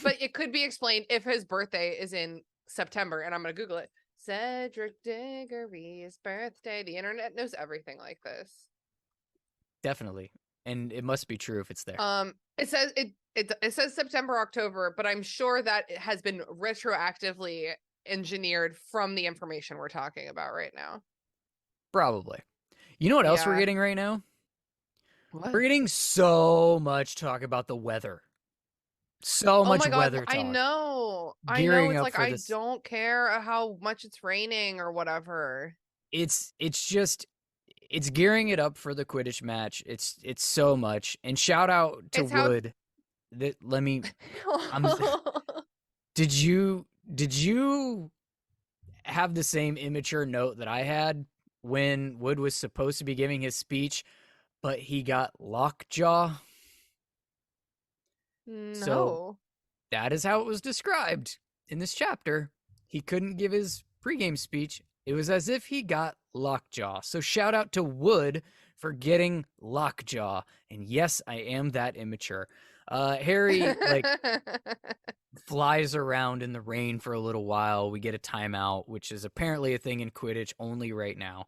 but it could be explained if his birthday is in September and I'm going to Google it. Cedric Diggory's birthday. The internet knows everything like this. Definitely, and it must be true if it's there. It says it says September, October, but I'm sure that it has been retroactively engineered from the information we're talking about right now. Probably. You know what else we're Yeah. getting right now? We're What? getting so much talk about the weather. So Oh much my god, weather I talk. know. I know. Gearing It's up like for I this. don't care how much it's raining or whatever. It's just it's gearing it up for the Quidditch match. It's so much. And shout out to It's how Wood. That let me I'm did you have the same immature note that I had when Wood was supposed to be giving his speech, but he got lockjaw? So No. that is how it was described in this chapter. He couldn't give his pregame speech. It was as if he got lockjaw. So shout out to Wood forgetting Lockjaw. And yes, I am that immature. Harry, like, flies around in the rain for a little while. We get a timeout, which is apparently a thing in Quidditch only right now.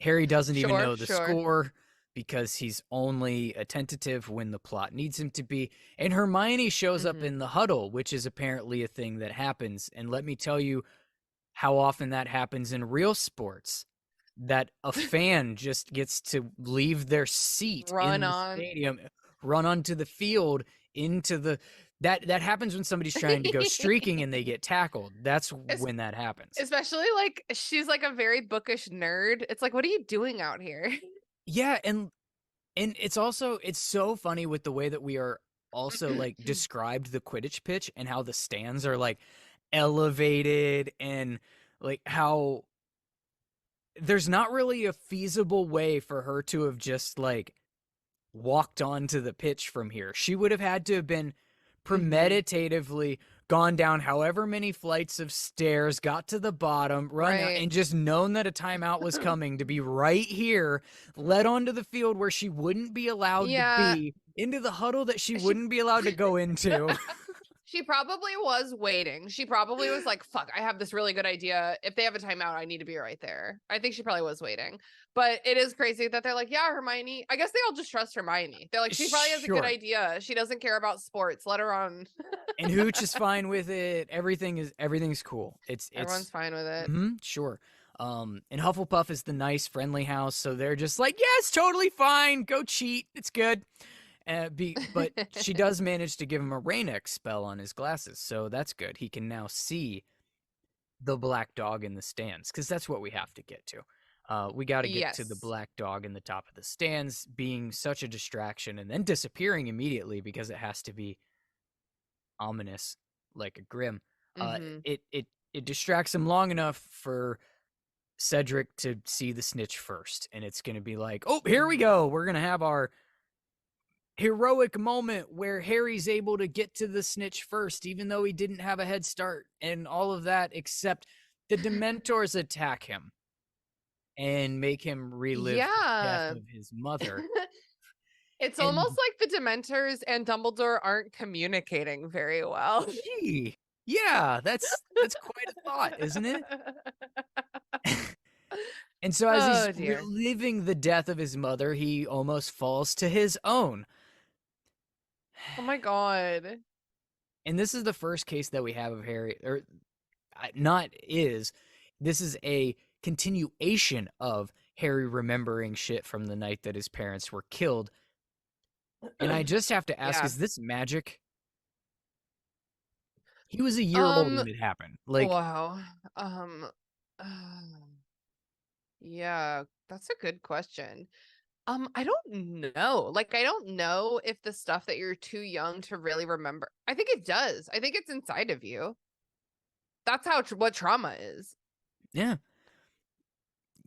Harry doesn't even Sure, know the sure. score because he's only attentive when the plot needs him to be. And Hermione shows up Hmm. in the huddle, which is apparently a thing that happens. And let me tell you how often that happens in real sports. That a fan just gets to leave their seat Run in the on. stadium, run onto the field, into the that happens when somebody's trying to go streaking and they get tackled. That's Es- when that happens. Especially like she's like a very bookish nerd. It's like, what are you doing out here? Yeah, and it's so funny with the way that we are also like described the Quidditch pitch and how the stands are like elevated and like how there's not really a feasible way for her to have just like walked onto the pitch from here. She would have had to have been Hmm. premeditatively gone down however many flights of stairs, got to the bottom, run out, Right. and just known that a timeout was coming to be right here, led onto the field where she wouldn't be allowed to Yeah. be, into the huddle that she She wouldn't be allowed to go into. she probably was waiting. She probably was like, fuck, I have this really good idea. If they have a timeout, I need to be right there. I think she probably was waiting. But it is crazy that they're like, yeah, Hermione. I guess they all just trust Hermione. They're like, she probably has a good Sure. idea. She doesn't care about sports. Let her on. And Hooch is fine with it. Everything's cool. Everyone's fine with it. Sure. And Hufflepuff is the nice, friendly house, so they're just like, yes, totally fine. Go cheat. It's good. But she does manage to give him a Rain-X spell on his glasses, so that's good. He can now see the black dog in the stands, because that's what we have to get to. We got to get to the Yes. black dog in the top of the stands being such a distraction and then disappearing immediately because it has to be ominous, like a grim. Uh, Hmm. it it it distracts him long enough for Cedric to see the snitch first, and it's gonna be like, oh, here we Hmm. go. We're gonna have our heroic moment where Harry's able to get to the snitch first, even though he didn't have a head start, and all of that, except the Dementors attack him and make him relive the death Yeah. of his mother. It's And almost like the Dementors and Dumbledore aren't communicating very well. gee, yeah, that's quite a thought, isn't it? And so as he's Oh dear. reliving the death of his mother, he almost falls to his own. Oh my god. And this is the first case that we have of Harry, or not is, this is a continuation of Harry remembering shit from the night that his parents were killed. And I just have to ask, Yeah. is this magic? He was a year old Um, when it happened. Like, wow. Um, uh, yeah, that's a good question. I don't know. Like, I don't know if the stuff that you're too young to really remember. I think it does. I think it's inside of you. That's how what trauma is. yeah.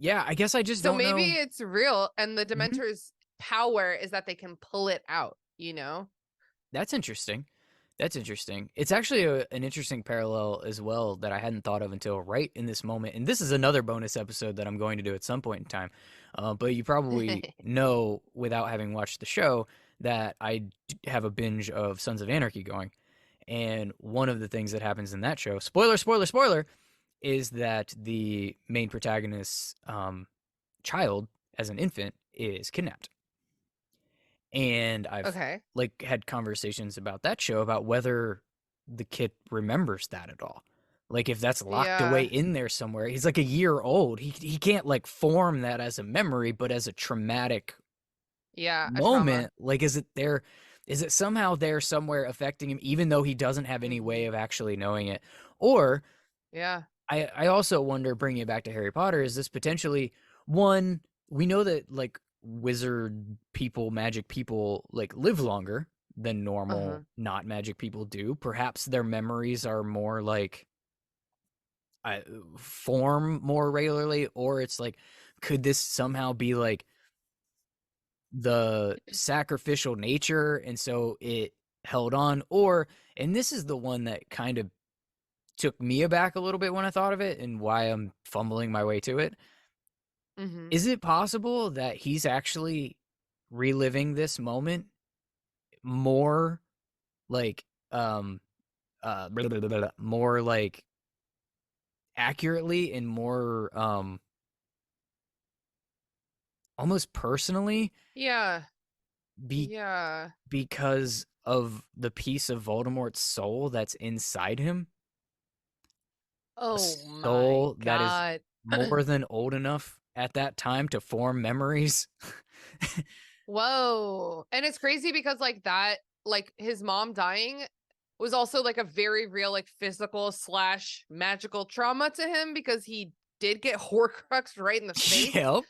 Yeah, I guess I just So don't maybe know. it's real, and the Mhm. Dementor's power is that they can pull it out, you know? That's interesting. That's interesting. It's actually an interesting parallel as well that I hadn't thought of until right in this moment. And this is another bonus episode that I'm going to do at some point in time. But you probably know without having watched the show that have a binge of Sons of Anarchy going. And one of the things that happens in that show, spoiler, spoiler, spoiler, is that the main protagonist's child, as an infant, is kidnapped. And I've Okay. like had conversations about that show about whether the kid remembers that at all. Like if that's locked away Yeah. in there somewhere. He's like a year old. He can't like form that as a memory, but as a traumatic Yeah, a trauma. moment, like is it somehow there somewhere affecting him even though he doesn't have any way Mhm. of actually knowing it? Or Yeah. I also wonder, bringing it back to Harry Potter, is this potentially one? We know that like wizard people, magic people, like live longer than Uh-huh. normal not magic people do. Perhaps their memories are more like uh, form more regularly, or it's like, could this somehow be like the sacrificial nature, and so it held on? Or, and this is the one that kind of took me aback a little bit when I thought of it, and why I'm fumbling my way to it. Mm-hmm. Is it possible that he's actually reliving this moment more like more like accurately and more almost personally Yeah. be Yeah. because of the piece of Voldemort's soul that's inside him? A Oh my soul that is God. more than old enough at that time to form memories. Whoa. And it's crazy because like that, like his mom dying was also like a very real, like physical slash magical trauma to him because he did get Horcrux right in the face Yep.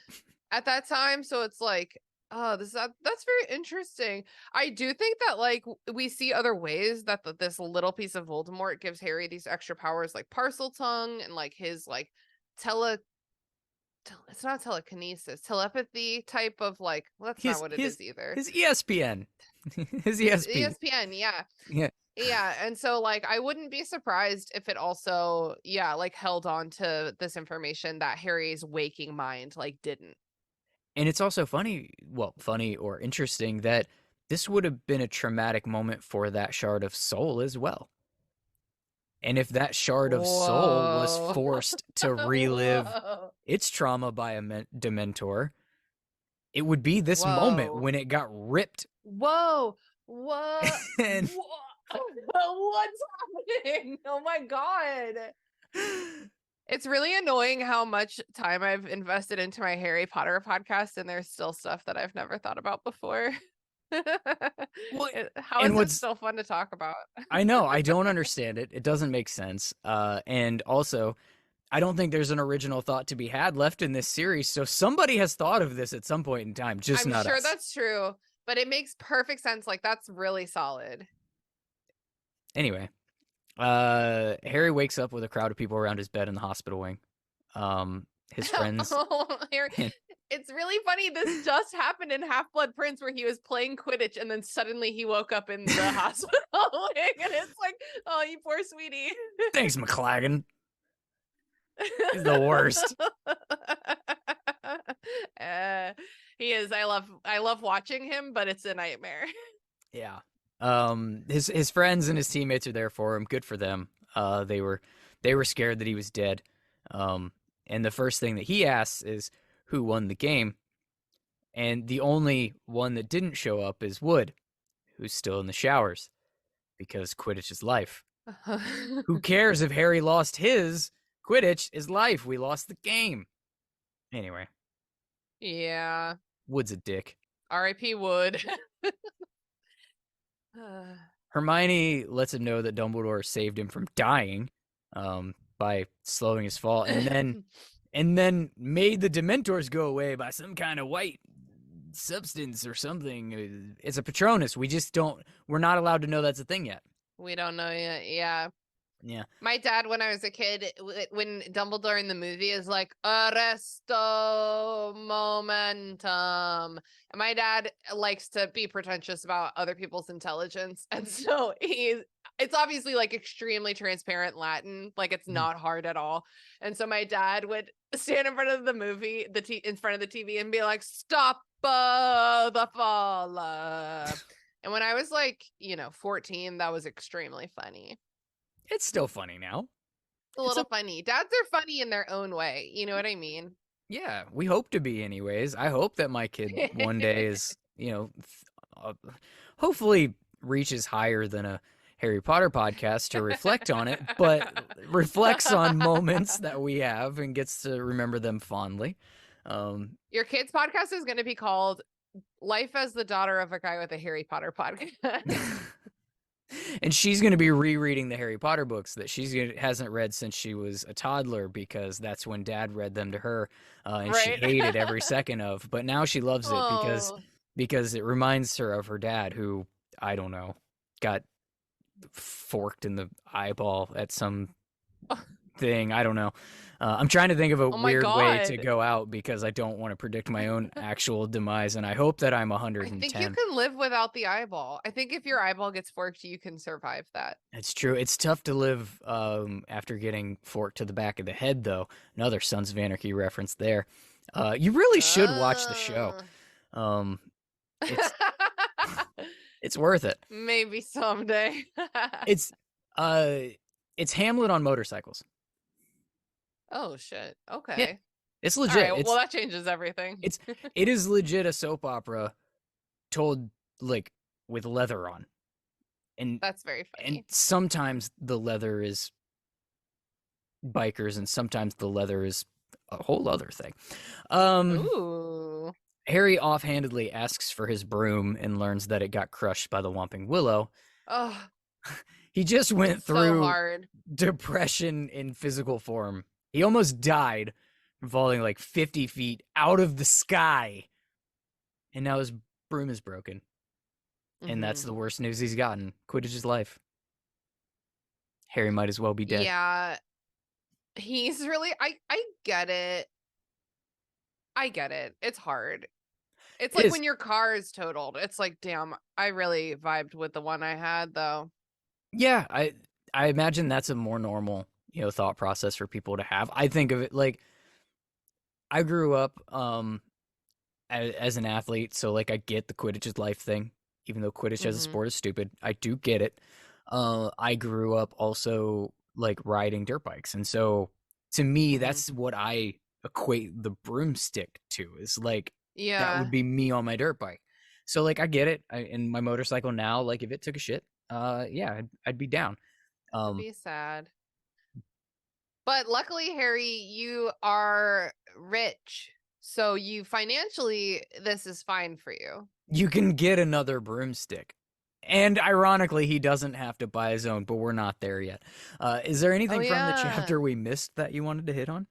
at that time. So it's like, oh, that's very interesting. I do think that like we see other ways that this little piece of Voldemort gives Harry these extra powers, like parcel tongue and like his like tele. It's not telekinesis, telepathy type of like. Well, that's not His what it his is either. his ESPN. His ESP. ESPN, yeah. Yeah. Yeah, and so like I wouldn't be surprised if it also, yeah, like held on to this information that Harry's waking mind like didn't. And it's also funny, well, funny or interesting that this would have been a traumatic moment for that shard of soul as well. And if that shard of soul was Whoa. forced to relive Whoa. its trauma by a Dementor, it would be this moment Whoa. when it got ripped. Whoa. What? And What? What's happening? Oh my God. It's really annoying how much time I've invested into my Harry Potter podcast, and there's still stuff that I've never thought about before. what? How And is it what's still fun to talk about? I know I don't understand it. It doesn't make sense. And also, I don't think there's an original thought to be had left in this series. So somebody has thought of this at some point in time, just I'm not sure us. that's true, but it makes perfect sense. Like, that's really solid. Anyway, Harry wakes up with a crowd of people around his bed in the hospital wing. His friends. Oh, Harry. And It's really funny. This just happened in Half Blood Prince where he was playing Quidditch and then suddenly he woke up in the hospital wing and it's like, oh, you poor sweetie. thanks, McLagan. He's the worst. uh, he is. I love watching him, but it's a nightmare. Yeah. His friends and his teammates are there for him. Good for them. They were scared that he was dead. And the first thing that he asks is who won the game. And the only one that didn't show up is Wood, who's still in the showers because Quidditch is life. Who cares if Harry lost his? Quidditch is life. We lost the game. Anyway, Yeah. Wood's a dick. R.I.P. Wood. Hermione lets him know that Dumbledore saved him from dying by slowing his fall, and then made the Dementors go away by some kind of white substance or something. It's a Patronus. We're not allowed to know that's a thing yet. We don't know yet. Yeah. Yeah. My dad, when I was a kid, when Dumbledore in the movie is like, Arresto momentum. And my dad likes to be pretentious about other people's intelligence. And so it's obviously like extremely transparent Latin. Like it's not hard at all. And so my dad would stand in front of the movie, in front of the TV and be like, stop the fall. And when I was like, 14, that was extremely funny. It's still funny now. A little funny. Dads are funny in their own way. You know what I mean? Yeah, we hope to be anyways. I hope that my kid one day is, hopefully reaches higher than a Harry Potter podcast to reflect on it, but reflects on moments that we have and gets to remember them fondly. Your kid's podcast is going to be called Life as the Daughter of a Guy with a Harry Potter Podcast. And she's going to be rereading the Harry Potter books that hasn't read since she was a toddler because that's when Dad read them to her, and she hated every second of. But now she loves it because it reminds her of her dad, who I don't know, got forked in the eyeball at some thing. I don't know. I'm trying to think of a weird way to go out because I don't want to predict my own actual demise, and I hope that I'm 110. I think you can live without the eyeball. I think if your eyeball gets forked, you can survive that. It's true. It's tough to live after getting forked to the back of the head, though. Another Sons of Anarchy reference there. You really should watch the show. Uh, Um, it's it's worth it. Maybe someday. It's uh, it's Hamlet on motorcycles. Oh shit. Yeah, Okay. it's All right. legit. Well, that changes everything. It is legit a soap opera told like with leather on, and That's very and funny. sometimes the leather is bikers, and sometimes the leather is a whole other thing. Ooh. Harry offhandedly asks for his broom and learns that it got crushed by the Whomping Willow. Oh, He just went so through hard. depression in physical form. He almost died from falling like 50 feet out of the sky. And now his broom is broken. And that's the worst news he's gotten. Quidditch his life. Harry might as well be dead. Yeah. He's really I get it. I get it. It's hard. It's It like is. when your car is totaled. It's like, damn, I really vibed with the one I had though. Yeah, I imagine that's a more normal, thought process for people to have. I think of it like I grew up as an athlete, so like I get the Quidditch is life thing, even though Quidditch as a Mm-hmm. sport is stupid. I do get it. I grew up also like riding dirt bikes, and so to me, Mm-hmm. that's what I equate the broomstick to. Is like that Yeah. would be me on my dirt bike. So like I get it. In my motorcycle now, like if it took a shit, yeah, I'd be down. That'd Um, be sad. But luckily, Harry, you are rich. So you financially, this is fine for you. you can get another broomstick. And ironically, he doesn't have to buy his own, but we're not there yet. Is there Oh anything from the yeah. chapter we missed that you wanted to hit on?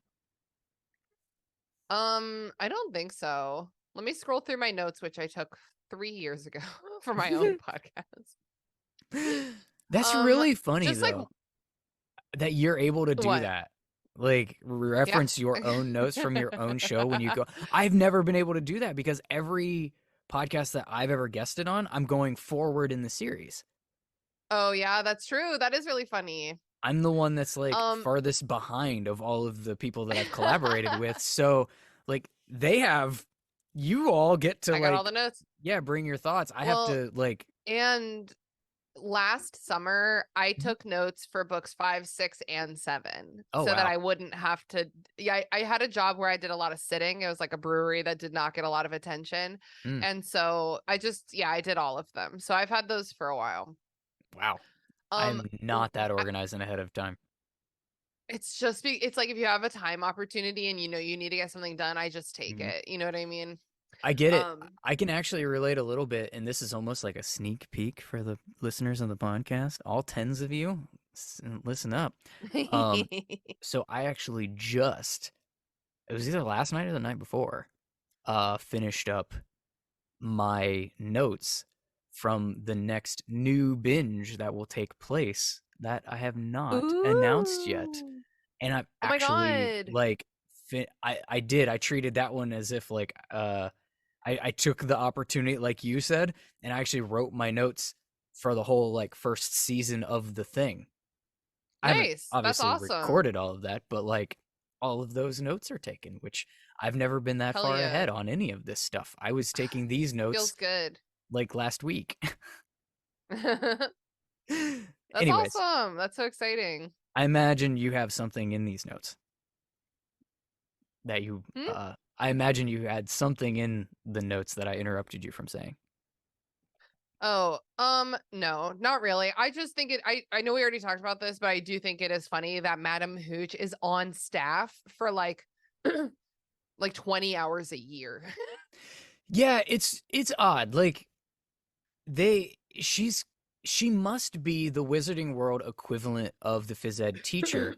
I don't think so. Let me scroll through my notes, which I took 3 years ago for my own podcast. That's really funny, Just like though, that you're able to do what? that. Like, Yeah. reference your own notes from your own show when you go. I've never been able to do that because every podcast that I've ever guested on, I'm going forward in the series. Oh yeah, that's true. That is really funny. I'm the one that's like Um farthest behind of all of the people that I've collaborated with. So, like, you all get to I got all like, the notes. yeah, bring your thoughts. I have Well, to like, and last summer I Mhm. took notes for books 5, 6, and 7 Oh so that wow. I wouldn't have to. Yeah, I had a job where I did a lot of sitting. It was like a brewery that did not get a lot of attention. Mm, And so I did all of them. So I've had those for a while. wow. Um I'm w- not that I- organized and ahead of time. it's like if you have a time opportunity and you know you need to get something done, I just take Mhm. it. You know what I mean? I get it. Um I can actually relate a little bit, and this is almost like a sneak peek for the listeners of the podcast. All tens of you, listen up. Um, so I actually it was either last night or the night before, finished up my notes from the next new binge that will take place that I have not announced yet. Ooh. And I've Oh my actually god. like I treated that one as if like I took the opportunity like you said, and I actually wrote my notes for the whole like first season of the thing. I haven't Nice. That's obviously awesome. recorded all of that, but like all of those notes are taken, which I've never been that Hell far yeah. ahead on any of this stuff. I was taking these Feels notes good. like last week. That's Anyways, awesome. That's so exciting. I imagine you have something in these notes that Hmm? I imagine you had something in the notes that I interrupted you from saying. Oh, no, not really. I just think I know we already talked about this, but I do think it is funny that Madam Hooch is on staff for like like 20 hours a year. Yeah, it's odd. Like they she must be the Wizarding World equivalent of the phys ed teacher,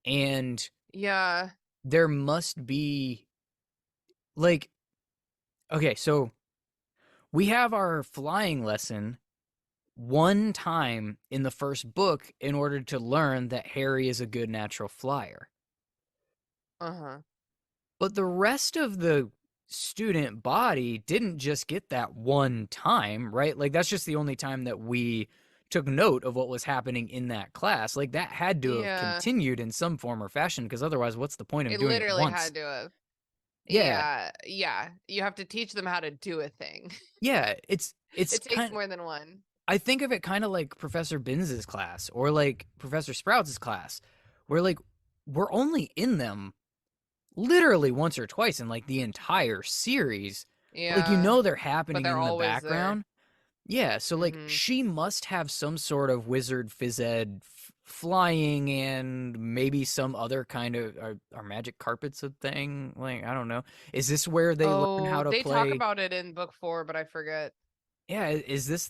and Yeah. there must be like okay, so we have our flying lesson one time in the first book in order to learn that Harry is a good natural flyer. Uh-huh. But the rest of the student body didn't just get that one time, right? Like that's just the only time that we took note of what was happening in that class. Like that had to have Yeah. continued in some form or fashion because otherwise what's the point of It doing it literally once? had to have. Yeah, Yeah. You have to teach them how to do a thing. yeah. It's It takes kind. more than one. I think of it kind of like Professor Binns's class or like Professor Sprouts' class, where like we're only in them literally once or twice in like the entire series. But like Yeah. they're But happening they're in the always there. background. Yeah, so like Mm-hmm. she must have some sort of wizard phys ed flying and maybe some other kind of are magic carpets a thing? Like I don't know. Is this where they learn how Oh, to they talk play? about it in book 4, but I forget. Yeah, is this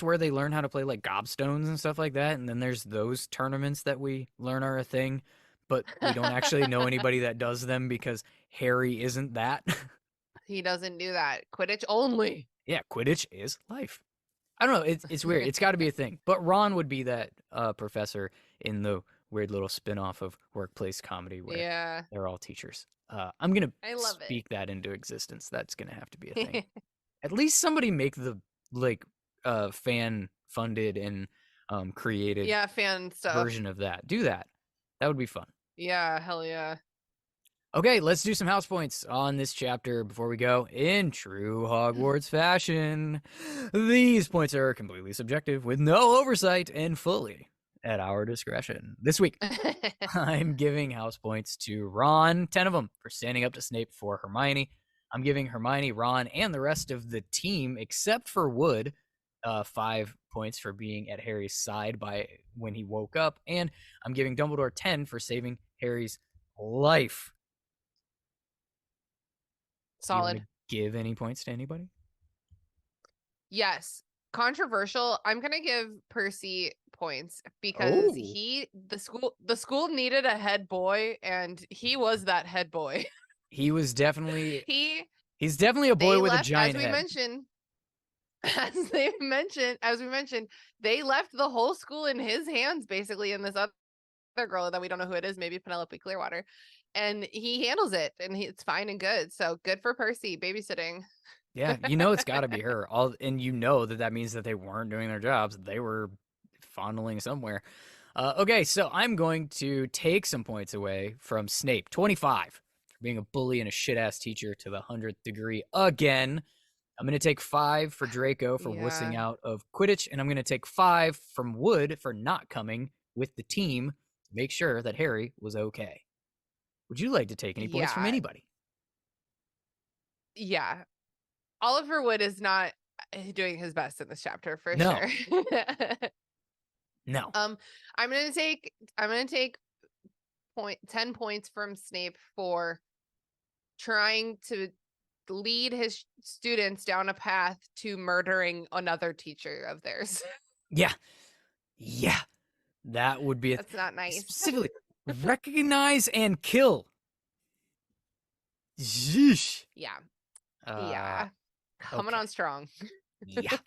where they learn how to play like gobstones and stuff like that? And then there's those tournaments that we learn are a thing, but we don't actually know anybody that does them because Harry isn't that. He doesn't do that. Quidditch only. Yeah, Quidditch is life. I don't know. It's weird. It's got to be a thing. But Ron would be that professor in the weird little spin-off of workplace comedy where Yeah. they're all teachers. I'm gonna I love it. speak that into existence. That's gonna have to be a thing. At least somebody make the like fan funded and created Yeah, fan stuff. version of that. Do that. That would be fun. Yeah, hell yeah. Okay, let's do some house points on this chapter before we go. In true Hogwarts fashion, these points are completely subjective with no oversight and fully at our discretion. This week, I'm giving house points to Ron, 10 of them, for standing up to Snape for Hermione. I'm giving Hermione, Ron, and the rest of the team, except for Wood, 5 points for being at Harry's side by when he woke up. And I'm giving Dumbledore 10 for saving Harry's life. Do you want to Solid. give any points to anybody? Yes. Controversial. I'm gonna give Percy points because Oh, the school needed a head boy, and he was that head boy. he was definitely he he's definitely a boy they with a left, as giant we head. mentioned, as we mentioned, they left the whole school in his hands, basically, in this other girl that we don't know who it is, maybe Penelope Clearwater. And he handles it, and it's fine and good. So good for Percy babysitting. Yeah, it's got to be her. And that means that they weren't doing their jobs; they were fondling somewhere. Okay, so I'm going to take some points away from Snape, 25, for being a bully and a shit ass teacher to the 100th degree again. I'm going to take 5 for Draco for wussing Yeah. out of Quidditch, and I'm going to take 5 from Wood for not coming with the team to make sure that Harry was okay. Would you like to take any points from Yeah. anybody? Yeah. Oliver Wood is not doing his best in this chapter for No. sure. No. I'm gonna take 10 points from Snape for trying to lead his students down a path to murdering another teacher of theirs. Yeah. Yeah. That would be That's not nice. specifically recognize and kill. Yeesh. Yeah. Uh, Yeah. Coming okay. on strong. Yeah.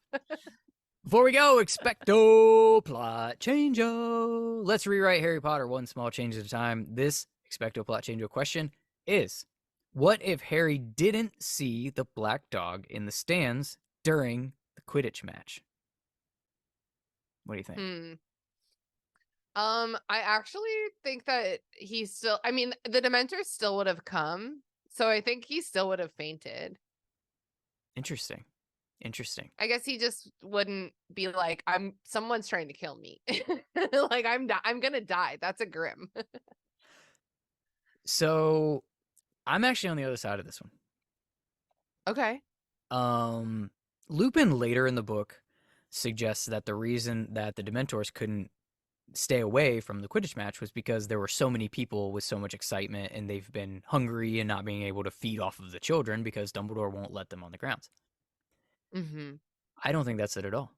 Before we go, expecto plot changeo. Let's rewrite Harry Potter one small change at a time. This expecto plot changeo question is: what if Harry didn't see the black dog in the stands during the Quidditch match? What do you think? I actually think that the Dementors still would have come, so I think he still would have fainted. Interesting. I guess he just wouldn't be like, someone's trying to kill me. Like I'm gonna die. That's a grim. So I'm actually on the other side of this one. Okay. Lupin later in the book suggests that the reason that the Dementors couldn't stay away from the Quidditch match was because there were so many people with so much excitement and they've been hungry and not being able to feed off of the children because Dumbledore won't let them on the grounds. Mm-hmm. I don't think that's it at all.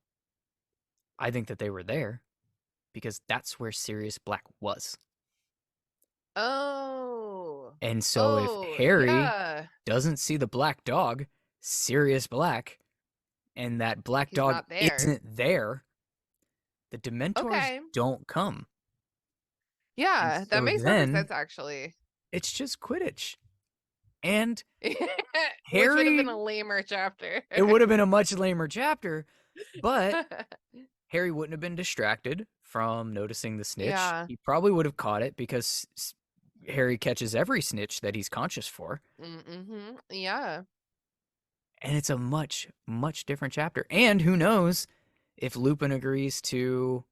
I think that they were there because that's where Sirius Black was. Oh. And so if Harry Yeah. doesn't see the black dog, Sirius Black, and that black He's dog not there. isn't there, the Dementors don't come. Yeah, And that so makes perfect then sense, actually. it's just Quidditch. And Which would have Harry, been a lamer chapter. it would have been a much lamer chapter, but Harry wouldn't have been distracted from noticing the snitch. Yeah. He probably would have caught it because Harry catches every snitch that he's conscious for. Mm-hmm. Yeah. And it's a much, much different chapter. And who knows if Lupin agrees to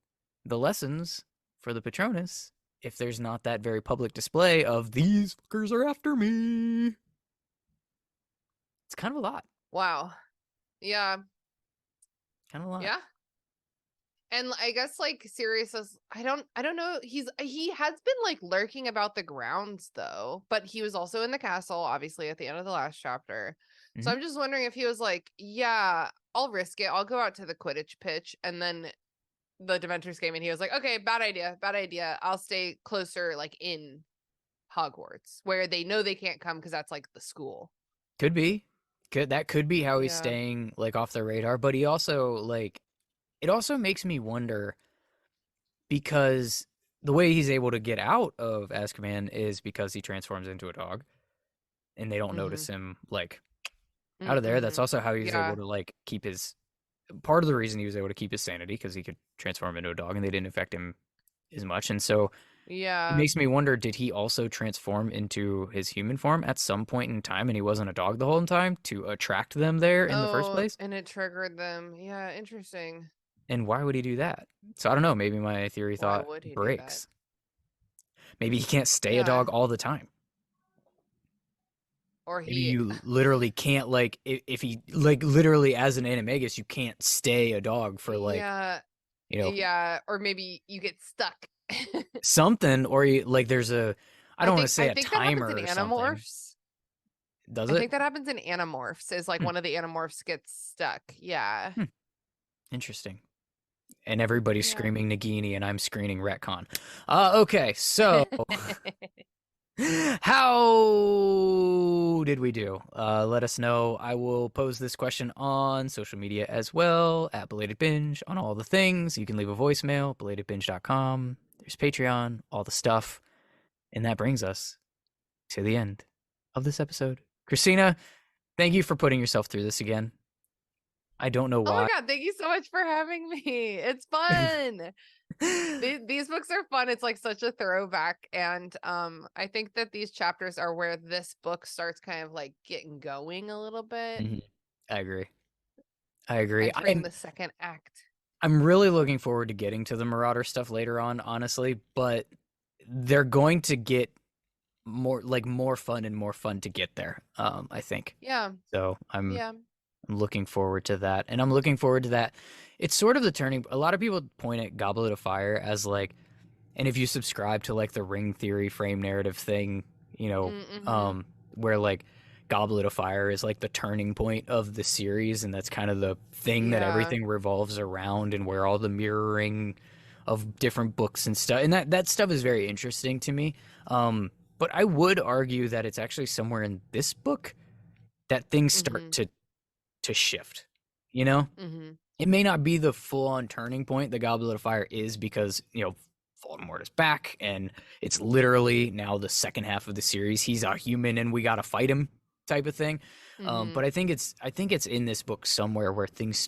the lessons for the Patronus if there's not that very public display of these fuckers are after me. It's kind of a lot. Wow. Yeah. Kind of a lot. Yeah. And I guess like Sirius is I don't know. He has been like lurking about the grounds though, but he was also in the castle, obviously, at the end of the last chapter. So Mhm. I'm just wondering if he was like, yeah, I'll risk it. I'll go out to the Quidditch pitch, and then the Dementors came and he was like, okay, bad idea, bad idea. I'll stay closer, like in Hogwarts, where they know they can't come because that's like the school. Could be. That could be how he's Yeah. staying like off the radar, but he also like it also makes me wonder because the way he's able to get out of Azkaban is because he transforms into a dog and they don't Mm-hmm. notice him like out of there. That's Mm-hmm. also how he was able Yeah. to like keep his part of the reason he was able to keep his sanity because he could transform into a dog and they didn't affect him as much. And so it Yeah. makes me wonder, did he also transform into his human form at some point in time and he wasn't a dog the whole time to attract them there in the first Oh, place? and it triggered them. Yeah, interesting. And why would he do that? So I don't know, maybe my theory Why thought would he do that? breaks. Maybe he can't stay a Yeah. dog all the time. Or Maybe he you literally can't like if he like literally as an animagus you can't stay a dog for like yeah, you know yeah, or maybe you get stuck. something or you like there's a I I don't want think to say I a think that happens timer in or something. Animorphs. Does I it? think that happens in Animorphs is like Hmm, one of the Animorphs gets stuck. Yeah. hmm, interesting. And everybody's Yeah. screaming Nagini and I'm screaming retcon. Okay, so how did we do? Let us know. I will pose this question on social media as well at Belated Binge on all the things. You can leave a voicemail, belatedbinge.com. There's Patreon, all the stuff. And that brings us to the end of this episode. Christina, thank you for putting yourself through this again. I don't know Oh my why. god, thank you so much for having me. It's fun. These books are fun. It's like such a throwback, and I think that these chapters are where this book starts kind of like getting going a little bit, Mhm. I agree. I agree. entering the second act. I'm really looking forward to getting to the Marauder stuff later on, honestly, but they're going to get more fun and more fun to get there. I think. Yeah, So yeah. I'm looking forward to that. And I'm looking forward to that. It's sort of the turning a lot of people point at Goblet of Fire as like and if you subscribe to like the ring theory frame narrative thing, you know, Mm-hmm. where like Goblet of Fire is like the turning point of the series, and that's kind of the thing that Yeah. everything revolves around, and where all the mirroring of different books and stuff, and that stuff is very interesting to me. But I would argue that it's actually somewhere in this book that things start Mm-hmm. to shift. You know, Mm-hmm. it may not be the full on turning point the Goblet of Fire is because, you know, Voldemort is back and it's literally now the second half of the series. He's a human and we gotta fight him type of thing. Mm-hmm. But I think it's in this book somewhere where things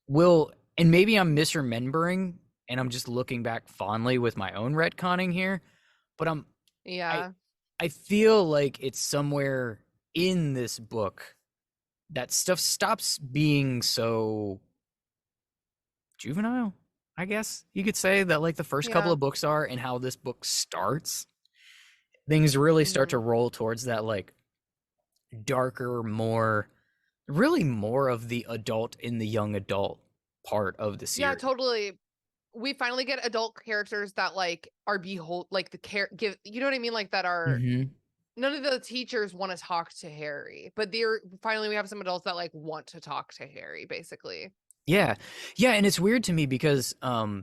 will and maybe I'm misremembering and I'm just looking back fondly with my own retconning here, but I Yeah. I feel like it's somewhere in this book that stuff stops being so juvenile, I guess you could say that like the first couple Yeah. of books are and how this book starts. Things really start to Mm-hmm. roll towards that like darker, more really more of the adult in the young adult part of the Yeah, series. totally. We finally get adult characters that like are behold like the care give you know what I mean? Like that are Hmm. none of the teachers want to talk to Harry, but they're finally we have some adults that like want to talk to Harry, basically. Yeah. Yeah, and it's weird to me because I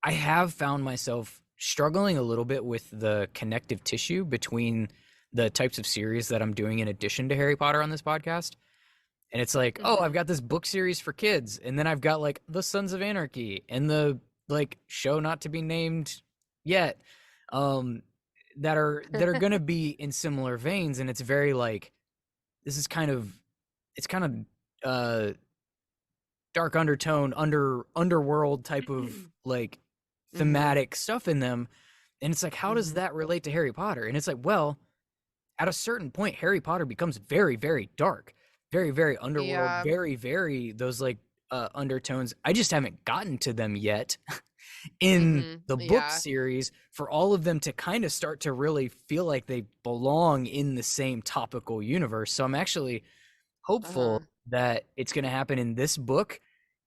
have found myself struggling a little bit with the connective tissue between the types of series that I'm doing in addition to Harry Potter on this podcast. And it's like, oh, I've Mm-hmm. got this book series for kids, and then I've got like the Sons of Anarchy and the like show not to be named yet, um, that are gonna be in similar veins, and it's very like this is kind of it's kind of dark undertone underworld type of like thematic stuff in them. And it's like, how does Mhm. that relate to Harry Potter? And it's like, well, at a certain point, Harry Potter becomes very, very dark, very, very underworld, Yeah. very, very those like undertones. I just haven't gotten to them yet in the book Yeah. series for all of them to kind of start to really feel like they belong in the same topical universe. So I'm actually Uh-huh. hopeful that it's going to happen in this book,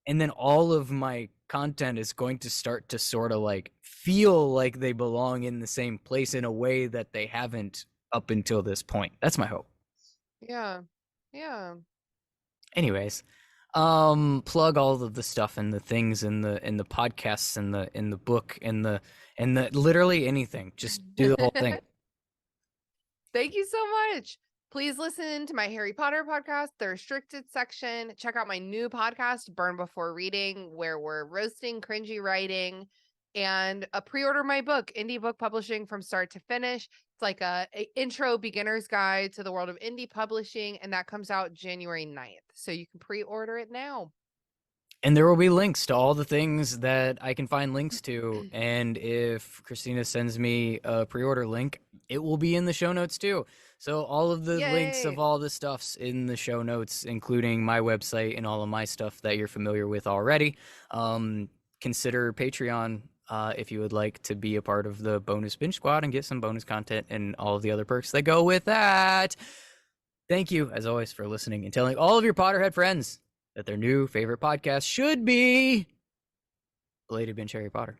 and then all of my content is going to start to sort of like feel like they belong in the same place in a way that they haven't up until this point. That's my hope. Yeah. Yeah. Anyways, plug all of the stuff and the things in the podcasts and the book and the literally anything. Just do the whole thing. Thank you so much. Please listen to my Harry Potter podcast, the restricted section. Check out my new podcast, Burn Before Reading, where we're roasting cringy writing, and pre-order my book, Indie Book Publishing from Start to Finish. It's like a intro beginner's guide to the world of indie publishing, and that comes out January 9th. So you can pre-order it now. And there will be links to all the things that I can find links to. And if Christina sends me a pre-order link, it will be in the show notes too. So all of the links of Yay. all the stuff's in the show notes, including my website and all of my stuff that you're familiar with already. Consider Patreon if you would like to be a part of the bonus binge squad and get some bonus content and all of the other perks that go with that. Thank you, as always, for listening and telling all of your Potterhead friends that their new favorite podcast should be Belated Binge Harry Potter.